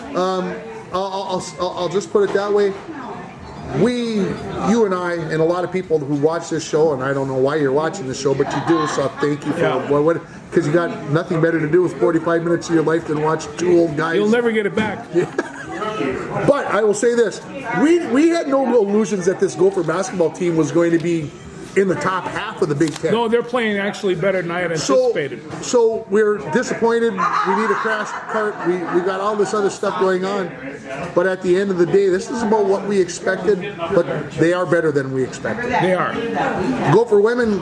I'll just put it that way. You and I, and a lot of people who watch this show, and I don't know why you're watching this show, but you do, so thank you for because you got nothing better to do with 45 minutes of your life than watch 2 old guys. You'll never get it back. But I will say this: we had no illusions that this Gopher basketball team was going to be in the top half of the Big Ten. No, they're playing actually better than I had anticipated. So we're disappointed. We need a crash cart. We got all this other stuff going on. But at the end of the day, this is about what we expected, but they are better than we expected. They are. Gopher women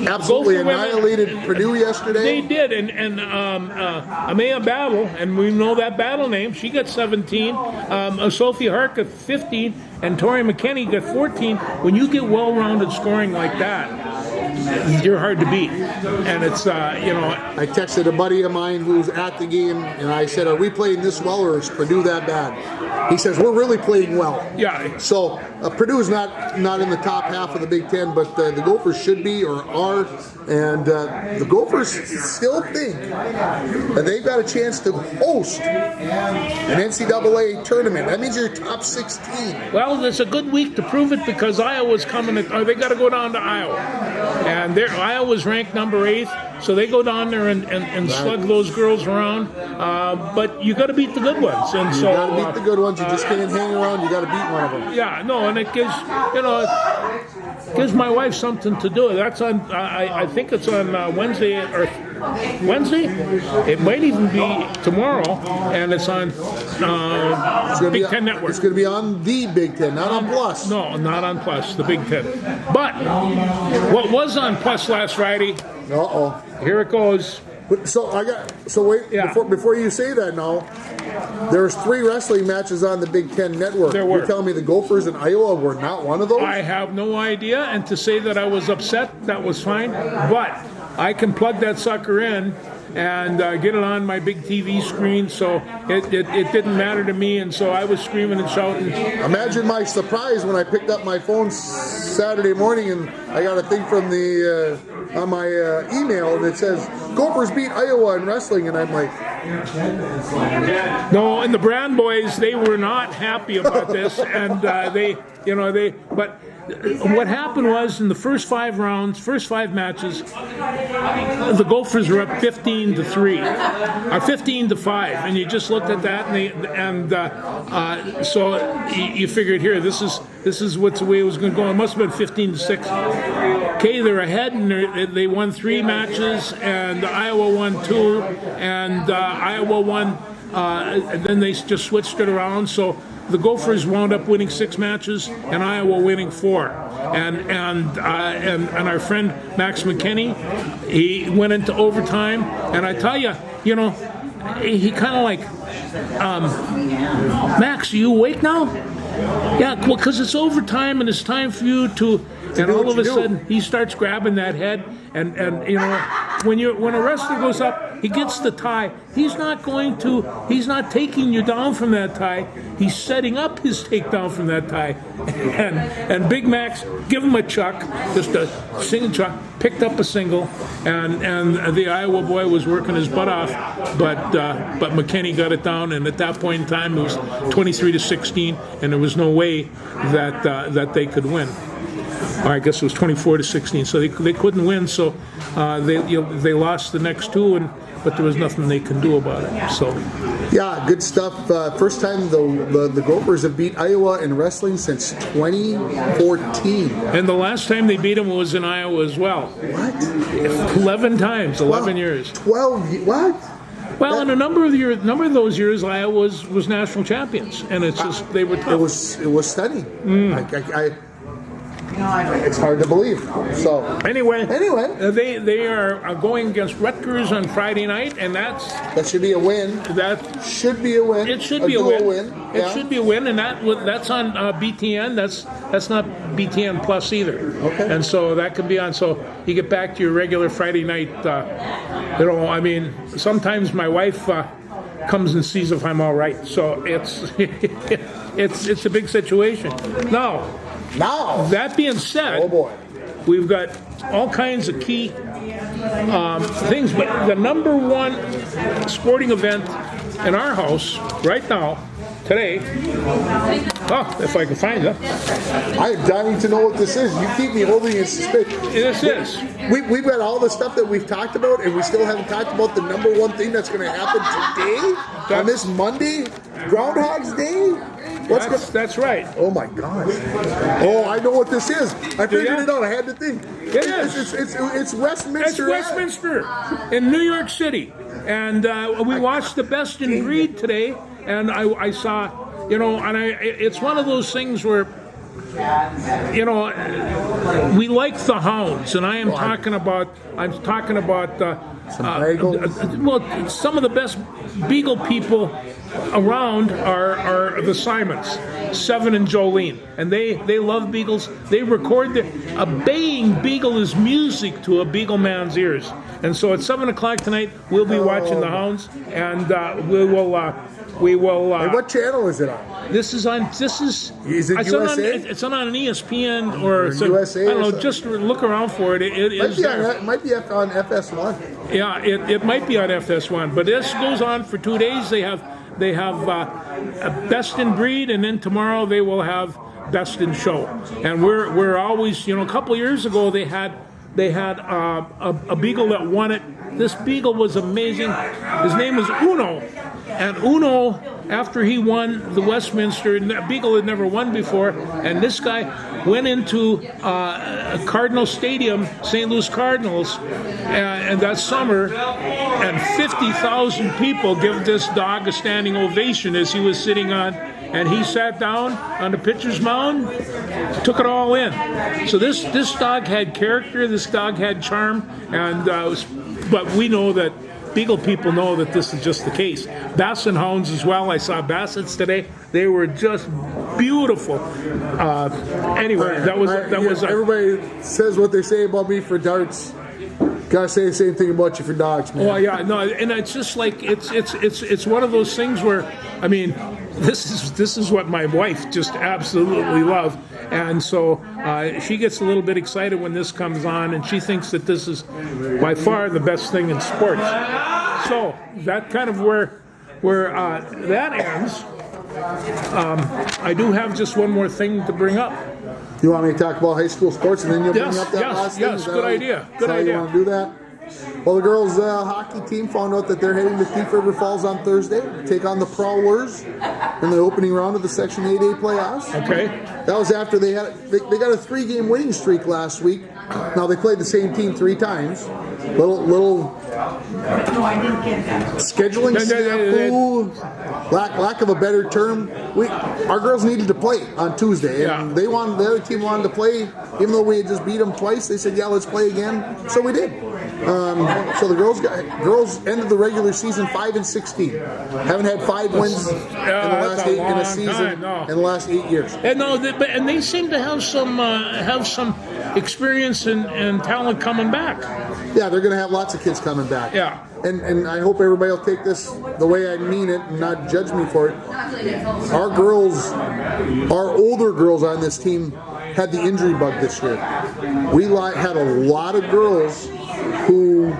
absolutely annihilated Purdue yesterday. They did, and Amaya Battle, and we know that Battle name, she got 17. Sophie Harka 15, and Tori McKinney got 14. When you get well-rounded scoring like that, you're hard to beat. And it's, I texted a buddy of mine who's at the game, and I said, are we playing this well, or is Purdue that bad? He says, we're really playing well. Yeah. So Purdue is not in the top half of the Big Ten, but the Gophers should be or are. And the Gophers still think that they've got a chance to host an NCAA tournament. That means you're top 16. Well, it's a good week to prove it because Iowa's coming. They got to go down to Iowa. And Iowa's ranked number 8, so they go down there and slug those girls around. But you got to beat the good ones. And so You got to beat the good ones. You just can't hang around. You got to beat one of them. Yeah, no, and it gives gives my wife something to do. That's on. I think it's on Wednesday or Wednesday. It might even be tomorrow, and it's on Big Ten Network. It's going to be on the Big Ten, not on Plus. No, not on Plus. The Big Ten. But what was on Plus last Friday? Uh-oh. Here it goes. So wait. Yeah. Before you say that now, there's 3 wrestling matches on the Big Ten Network. There were. You're telling me the Gophers in Iowa were not one of those? I have no idea, and to say that I was upset, that was fine. But I can plug that sucker in and get it on my big TV screen, so it didn't matter to me, and so I was screaming and shouting. Imagine my surprise when I picked up my phone Saturday morning and I got a thing from the on my email, and it says Gophers beat Iowa in wrestling, and I'm like, no. And the Brand Boys, they were not happy about this, and but what happened was in the first 5 matches, the Gophers were up 15-3, or 15-5, and you just looked at that, and so you figured here, this is what's the way it was going to go. It must have been 15-6. Okay, they're ahead, and they won 3 matches, and Iowa won 2, and Iowa won then they just switched it around. So the Gophers wound up winning 6 matches, and Iowa winning 4. And our friend Max McKinney, he went into overtime, and I tell you, you know, he kind of like, Max, are you awake now? Yeah, well, because it's overtime and it's time for you to. And all of a sudden, he starts grabbing that head, and you know, when a wrestler goes up, he gets the tie. He's not taking you down from that tie. He's setting up his takedown from that tie. And Big Max, give him a chuck, just a single chuck, picked up a single, and the Iowa boy was working his butt off, but McKinney got it down, and at that point in time, it was 23-16, and there was no way that they could win. Or I guess it was 24-16, so they couldn't win. So they lost the next 2, but there was nothing they can do about it. So yeah, good stuff. First time the Gophers have beat Iowa in wrestling since 2014. And the last time they beat them was in Iowa as well. What? 11 times, 11 years. 12. What? Well, in a number of those years, Iowa was national champions, and it's just they were tough. It was stunning. It's hard to believe. So anyway, they are going against Rutgers on Friday night, and that should be a win. That should be a win. It should be a win. Yeah. It should be a win, and that's on BTN. That's not BTN Plus either. Okay. And so that can be on. So you get back to your regular Friday night. You know, I mean, sometimes my wife comes and sees if I'm all right. So it's it's a big situation. Now, that being said, oh boy, we've got all kinds of key things, but the number one sporting event in our house right now, today, if I can find it. I am dying to know what this is. You keep me holding in suspense. This is. We've got all the stuff that we've talked about, and we still haven't talked about the number one thing that's going to happen today, on this Monday, Groundhog's Day. That's right. Oh my gosh. Oh, I know what this is. I figured it out. I had to think. It is. It's Westminster. It's Westminster in New York City. And we watched the Best in Breed today, and I saw, you know, and it's one of those things where, you know, we like the hounds, and I'm talking about well, some of the best beagle people around are the Simons, Seven and Jolene, and they love beagles. They record a baying beagle is music to a beagle man's ears, and so at 7 o'clock tonight we'll be watching the hounds, and we will. And what channel is it on? This is on. Is it USA? It's on an ESPN or USA. I don't know. Just look around for it. It is there. It might be on FS1. Yeah, it might be on FS1, but this goes on for 2 days. They have a Best in Breed, and then tomorrow they will have Best in Show. And we're always, you know, a couple of years ago they had a beagle that won it. This beagle was amazing. His name was Uno, and Uno, after he won the Westminster, beagle had never won before, and this guy went into Cardinal Stadium, St. Louis Cardinals, and that summer, and 50,000 people give this dog a standing ovation as he was sitting on, and he sat down on the pitcher's mound, took it all in. So this dog had character, this dog had charm, and but we know that beagle people know that this is just the case. Basset hounds as well. I saw Bassets today. They were just beautiful. Anyway, that was. Everybody says what they say about me for darts. Gotta say the same thing about you for dogs, man. Oh yeah, no, and it's just like it's one of those things where, I mean, this is what my wife just absolutely loved, and so she gets a little bit excited when this comes on, and she thinks that this is by far the best thing in sports. So that kind of where that ends. I do have just one more thing to bring up. You want me to talk about high school sports, and then you'll bring up that last thing? Yes, good idea. Good idea. idea. You want to do that? Well, the girls' hockey team found out that they're heading to Thief River Falls on Thursday to take on the Prowlers in the opening round of the Section 8A playoffs. Okay. That was after they got a 3-game winning streak last week. Now they played the same team 3 times. Little No, I didn't get that. scheduling snafu, lack of a better term. Our girls needed to play on Tuesday, and the other team wanted to play, even though we had just beat them twice. They said, "Yeah, let's play again." So we did. So the girls ended the regular season 5-16. Haven't had 5 wins in the last 8 years. And no, and they seem to have some experience and talent coming back. Yeah, they're going to have lots of kids coming back. Yeah. And I hope everybody will take this the way I mean it and not judge me for it. Our older girls on this team had the injury bug this year. We had a lot of girls who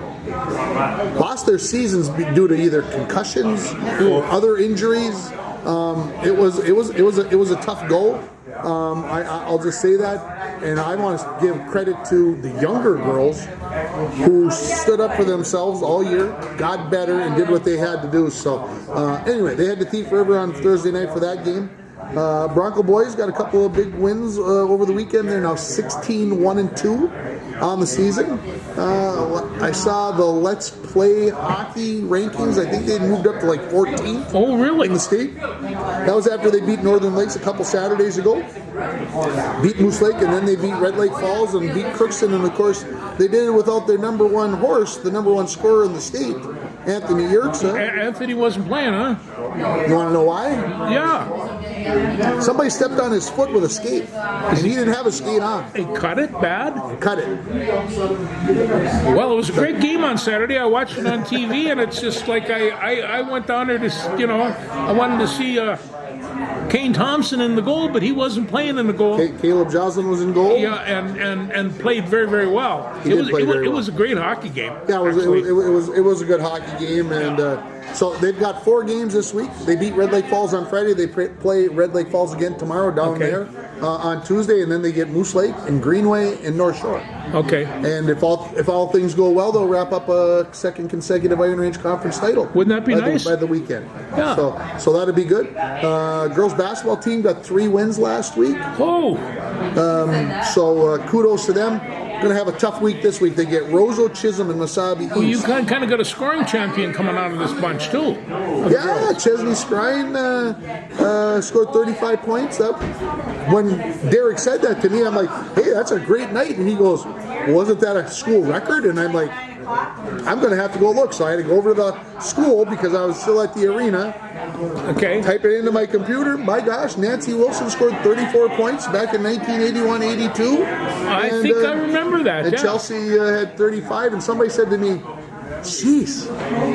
lost their seasons due to either concussions or other injuries. It was a tough go. I'll just say that, and I want to give credit to the younger girls who stood up for themselves all year, got better, and did what they had to do. So anyway, they had to Thief River on Thursday night for that game. Bronco boys got a couple of big wins over the weekend. They're now 16-1-2 on the season. I saw the Let's Play hockey rankings. I think they moved up to like 14th. Oh, really? In the state. That was after they beat Northern Lakes a couple Saturdays ago. Beat Moose Lake, and then they beat Red Lake Falls and beat Crookston. And of course, they did it without their number one horse, the number one scorer in the state, Anthony Yerxa. Anthony wasn't playing, huh? You want to know why? Yeah. Somebody stepped on his foot with a skate, and he didn't have a skate on. He cut it bad? Cut it. Well, it was a great game on Saturday. I watched it on TV, and it's just like I went down there to, I wanted to see Kane Thompson in the goal, but he wasn't playing in the goal. Caleb Joslin was in goal. Yeah, and played very, very well. It was a great hockey game. Yeah, it was a good hockey game, and so they've got 4 games this week. They beat Red Lake Falls on Friday. They play Red Lake Falls again tomorrow down there on Tuesday, and then they get Moose Lake and Greenway and North Shore. Okay. And if all things go well, they'll wrap up a second consecutive Iron Range Conference title. Wouldn't that be nice? By the weekend. Yeah. So that'd be good. Girls basketball team got 3 wins last week. Oh. So kudos to them. Going to have a tough week this week. They get Roseau, Chisholm, and Wasabi East. Well, you kind of got a scoring champion coming out of this bunch too. Yeah, Chesney Scrine scored 35 points. When Derek said that to me, I'm like, hey, that's a great night. And he goes, wasn't that a school record? And I'm like, I'm going to have to go look. So I had to go over to the school because I was still at the arena. Okay. Type it into my computer. My gosh, Nancy Wilson scored 34 points back in 1981-82. I think I remember that. And Chelsea had 35. And somebody said to me, "Jeez,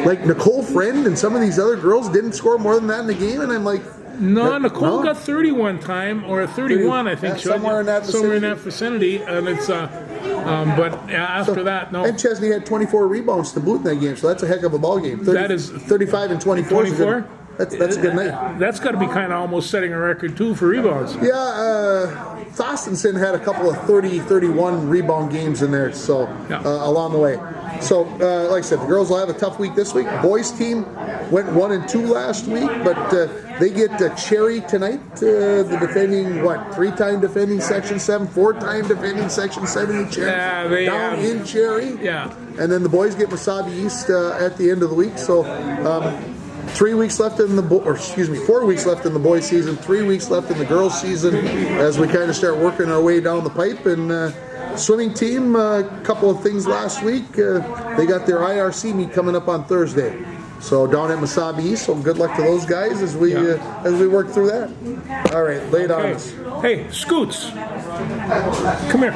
like Nicole Friend and some of these other girls didn't score more than that in the game." And I'm like, no, Nicole got 30 one time, or 31, I think. Somewhere in that vicinity, and it's but after that, no. And Chesney had 24 rebounds to boot in that game, so that's a heck of a ball game. That is 35 and 24. 24. That's a good night. That's got to be kind of almost setting a record too for rebounds. Yeah, Thostenson had a couple of 30, 31 rebound games in there, so along the way. So, like I said, the girls will have a tough week this week. Boys team went 1-2 last week, but they get Cherry tonight, the defending, 3-time defending Section 7, 4-time defending Section 7 Cherry, down in Cherry. Yeah. And then the boys get Wasabi East at the end of the week. So 4 weeks left in the boys season, 3 weeks left in the girls season as we kind of start working our way down the pipe. And swimming team, a couple of things last week. They got their IRC meet coming up on Thursday. So down at Wasabi East, so good luck to those guys as we work through that. All right, lay it on us. Hey, Scoots, come here.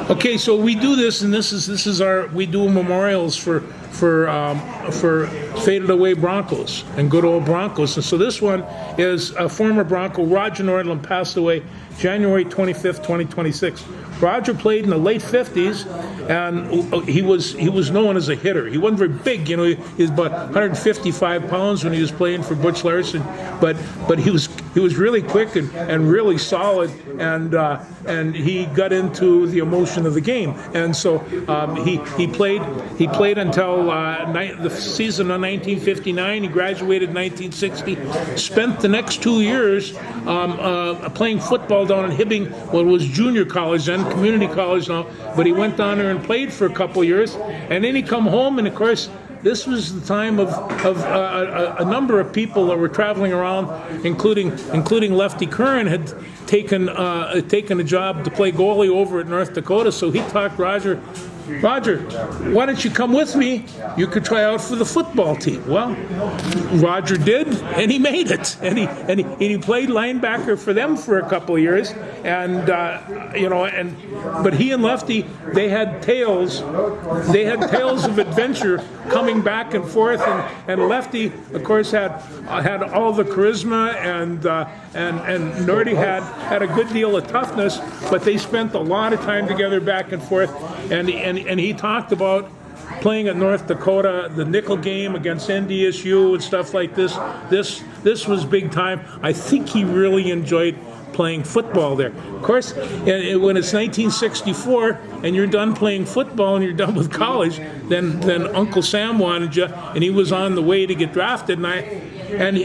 Okay, so we do this, and this is we do memorials for for faded away Broncos and good old Broncos. And so this one is a former Bronco. Roger Nordland passed away January 25th, 2026. Roger played in the late 50s, and he was known as a hitter. He wasn't very big, you know. He was about 155 pounds when he was playing for Butch Larson, but he was really quick and really solid, and he got into the emotion of the game, and so he played until the season of 1959. He graduated in 1960. Spent the next 2 years playing football down in Hibbing, what was junior college then, community college now, but he went down there and played for a couple years, and then he come home, and of course this was the time of a number of people that were traveling around, including Lefty Curran had taken a job to play goalie over at North Dakota, so he talked Roger, why don't you come with me? You could try out for the football team. Well, Roger did, and he made it. And he played linebacker for them for a couple of years. And but he and Lefty, they had tales of adventure coming back and forth. And Lefty, of course, had all the charisma, and Nordy had a good deal of toughness. But they spent a lot of time together back and forth. And he talked about playing at North Dakota, the nickel game against NDSU and stuff like this. This was big time. I think he really enjoyed playing football there. Of course, when it's 1964 and you're done playing football and you're done with college, then Uncle Sam wanted you, and he was on the way to get drafted, and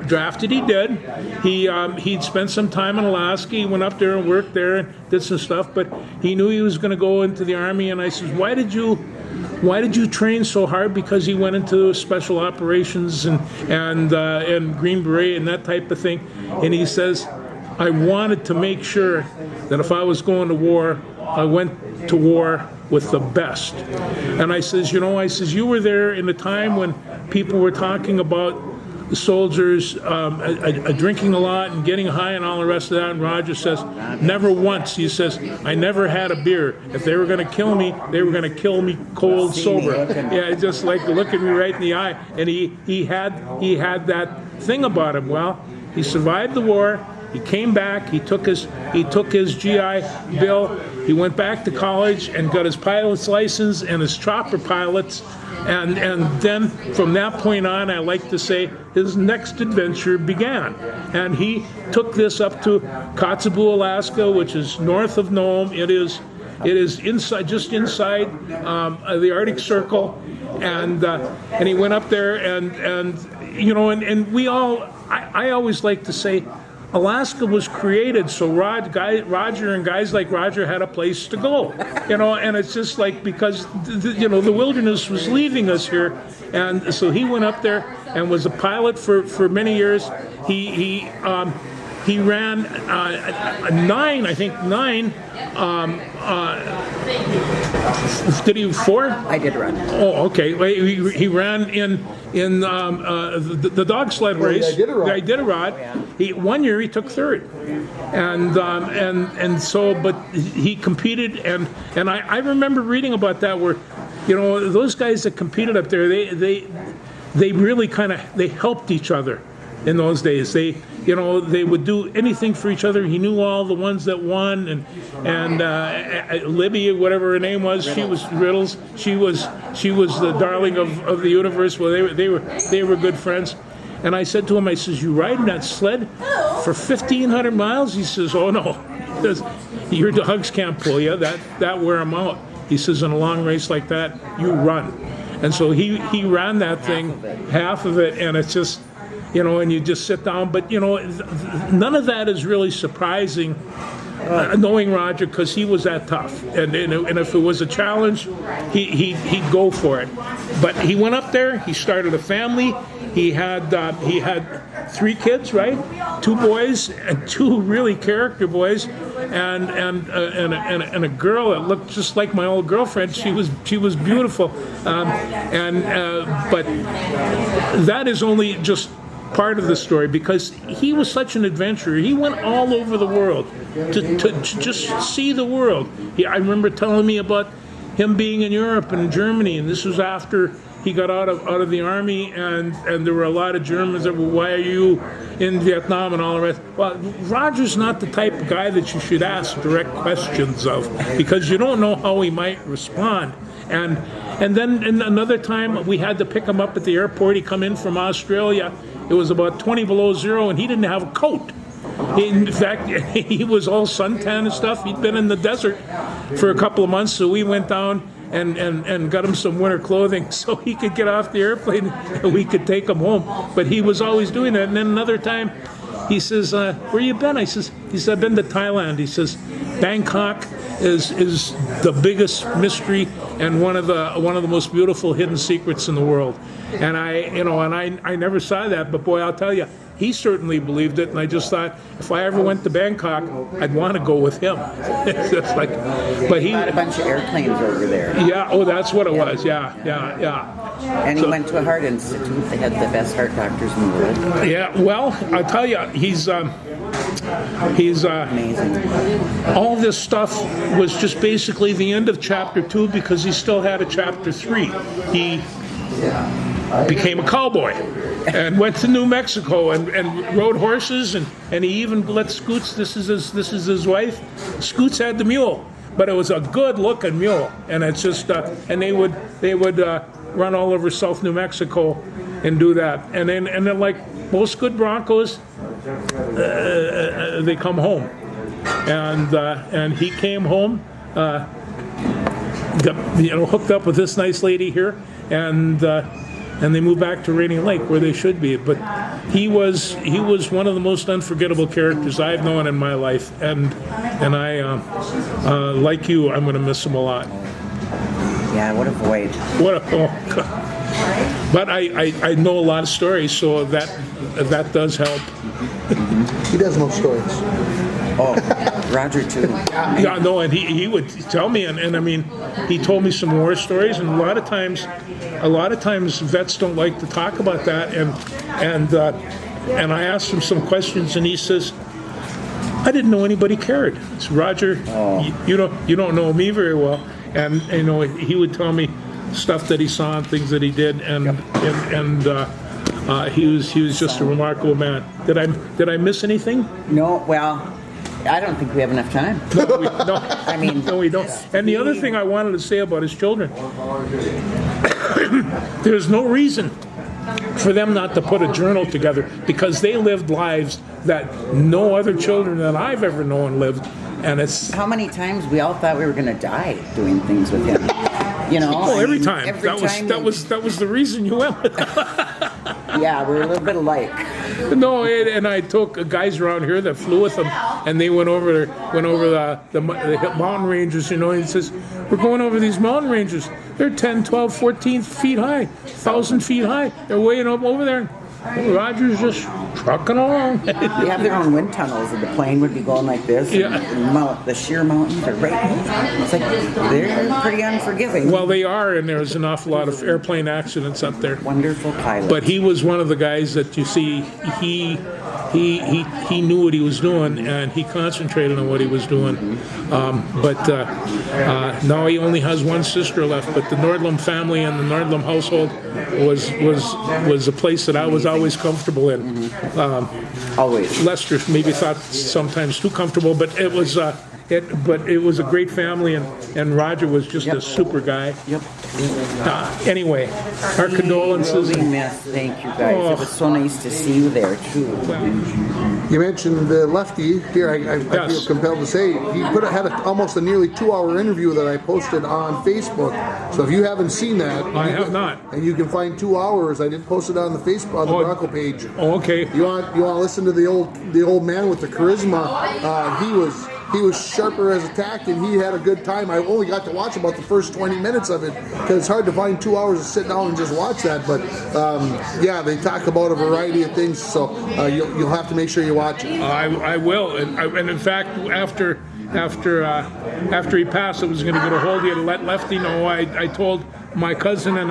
drafted he did. He'd spent some time in Alaska. He went up there and worked there and did some stuff, but he knew he was going to go into the Army. And I said, why did you train so hard? Because he went into special operations and Green Beret and that type of thing. And he says, I wanted to make sure that if I was going to war, I went to war with the best. And I says, you were there in a time when people were talking about the soldiers drinking a lot and getting high and all the rest of that. And Roger says, never once. He says, I never had a beer. If they were going to kill me, they were going to kill me cold sober. Yeah, just like looking me right in the eye. And he had that thing about him. Well, he survived the war. He came back. He took his GI Bill. He went back to college and got his pilot's license and his chopper pilots. And then from that point on, I like to say, his next adventure began. And he took this up to Kotzebue, Alaska, which is north of Nome. It is inside, just inside the Arctic Circle. And he went up there, and we all. I always like to say, Alaska was created so Roger and guys like Roger had a place to go, and it's just like, because the wilderness was leaving us here, and so he went up there and was a pilot for many years. He ran nine. Did he 4? I did run. Oh, okay. He ran in the dog sled race. The Iditarod. One year he took third, and so, but he competed, and I remember reading about that, where those guys that competed up there, they really they helped each other in those days. They would do anything for each other. He knew all the ones that won, and Libby, whatever her name was, she was Riddles. She was the darling of the universe. Well, they were good friends. And I said to him, I says, you riding that sled for 1,500 miles? He says, oh no, your dogs can't pull you. That wear them out. He says, in a long race like that, you run. And so he ran that thing, half of it, and it's just, and you just sit down. But, none of that is really surprising, knowing Roger, because he was that tough. And if it was a challenge, he'd go for it. But he went up there, he started a family. He had 3 kids, right? 2 boys and 2 really character boys, and a girl that looked just like my old girlfriend. She was beautiful, but that is only just part of the story, because he was such an adventurer. He went all over the world to just see the world. I remember telling me about him being in Europe and in Germany, and this was after he got out of the army, and there were a lot of Germans that were, why are you in Vietnam and all the rest. Well, Roger's not the type of guy that you should ask direct questions of, because you don't know how he might respond. And then in another time, we had to pick him up at the airport. He come in from Australia. It was about 20 below zero, and he didn't have a coat. In fact, he was all suntan and stuff. He'd been in the desert for a couple of months, so we went down and got him some winter clothing so he could get off the airplane and we could take him home. But he was always doing that. And then another time, he says, where you been? He says, I've been to Thailand. He says, Bangkok is the biggest mystery and one of the most beautiful hidden secrets in the world. And I never saw that, but boy, I'll tell you, he certainly believed it, and I just thought, if I ever went to Bangkok, I'd want to go with him. It's just like, but he bought a bunch of airplanes over there. Yeah, oh, that's what it was. Yeah. And he went to a heart institute. They had the best heart doctors in the world. Yeah, well, I'll tell you, he's Amazing. all this stuff was just basically the end of chapter 2, because he still had a chapter 3. He became a cowboy and went to New Mexico and rode horses, and he even let Scoots, this is his wife, Scoots had the mule, but it was a good looking mule, and it's just and they would run all over South New Mexico and do that, and then like most good Broncos, they come home, and he came home, got hooked up with this nice lady here, and they moved back to Rainy Lake, where they should be. But he was one of the most unforgettable characters I've known in my life, and I like you, I'm going to miss him a lot. Yeah, what a void. But I know a lot of stories, so that does help. He does know stories. Oh, Roger too. Yeah, no, and he would tell me, and I mean, he told me some war stories, and a lot of times vets don't like to talk about that, and I asked him some questions, and he says, I didn't know anybody cared. It's Roger, you don't know me very well, and he would tell me stuff that he saw and things that he did, and he was just a remarkable man. Did I miss anything? No, well, I don't think we have enough time. No, I mean, no, we don't. And the other thing I wanted to say about his children, there's no reason for them not to put a journal together, because they lived lives that no other children that I've ever known lived. And it's how many times we all thought we were going to die doing things with him. Every time. That was the reason you went with him. Yeah, we're a little bit alike. No, and I took guys around here that flew with him, and they went over the mountain ranges, and he says, we're going over these mountain ranges. They're 10, 12, 14 feet high, 1,000 feet high. They're way up over there. Roger's just trucking along. They have their own wind tunnels, and the plane would be going like this. Yeah. And the sheer mountains are right. It's like they're pretty unforgiving. Well, they are, and there's an awful lot of airplane accidents up there. Wonderful pilot. But he was one of the guys that you see. He knew what he was doing, and he concentrated on what he was doing. But now he only has one sister left. But the Nordlum family and the Nordlum household was a place that I was always comfortable in. Always. Lester maybe thought sometimes too comfortable, but it was a great family, and Roger was just a super guy. Yep. Anyway, our condolences. Will be missed. Thank you guys. It was so nice to see you there too. You mentioned Lefty here. I feel compelled to say he had almost a nearly 2-hour interview that I posted on Facebook. So if you haven't seen that, I have not. And you can find 2 hours. I did post it on the Facebook on the Bronco page. Oh, okay. You want to listen to the old man with the charisma? He was sharper as a tack, and he had a good time. I only got to watch about the first 20 minutes of it, because it's hard to find 2 hours to sit down and just watch that. But they talk about a variety of things, so you'll have to make sure you watch it. I will, and in fact, after he passed, I was going to get a hold of you to let Lefty know. I told my cousin, and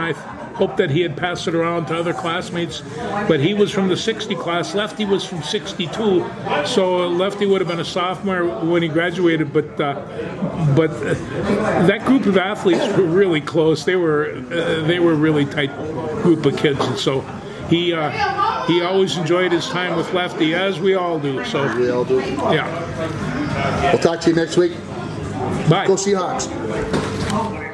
hoped that he had passed it around to other classmates. But he was from the 60 class. Lefty was from 62. So Lefty would have been a sophomore when he graduated. But that group of athletes were really close. They were really tight group of kids. And so he always enjoyed his time with Lefty, as we all do. So We all do. yeah. We'll talk to you next week. Bye. Go Seahawks.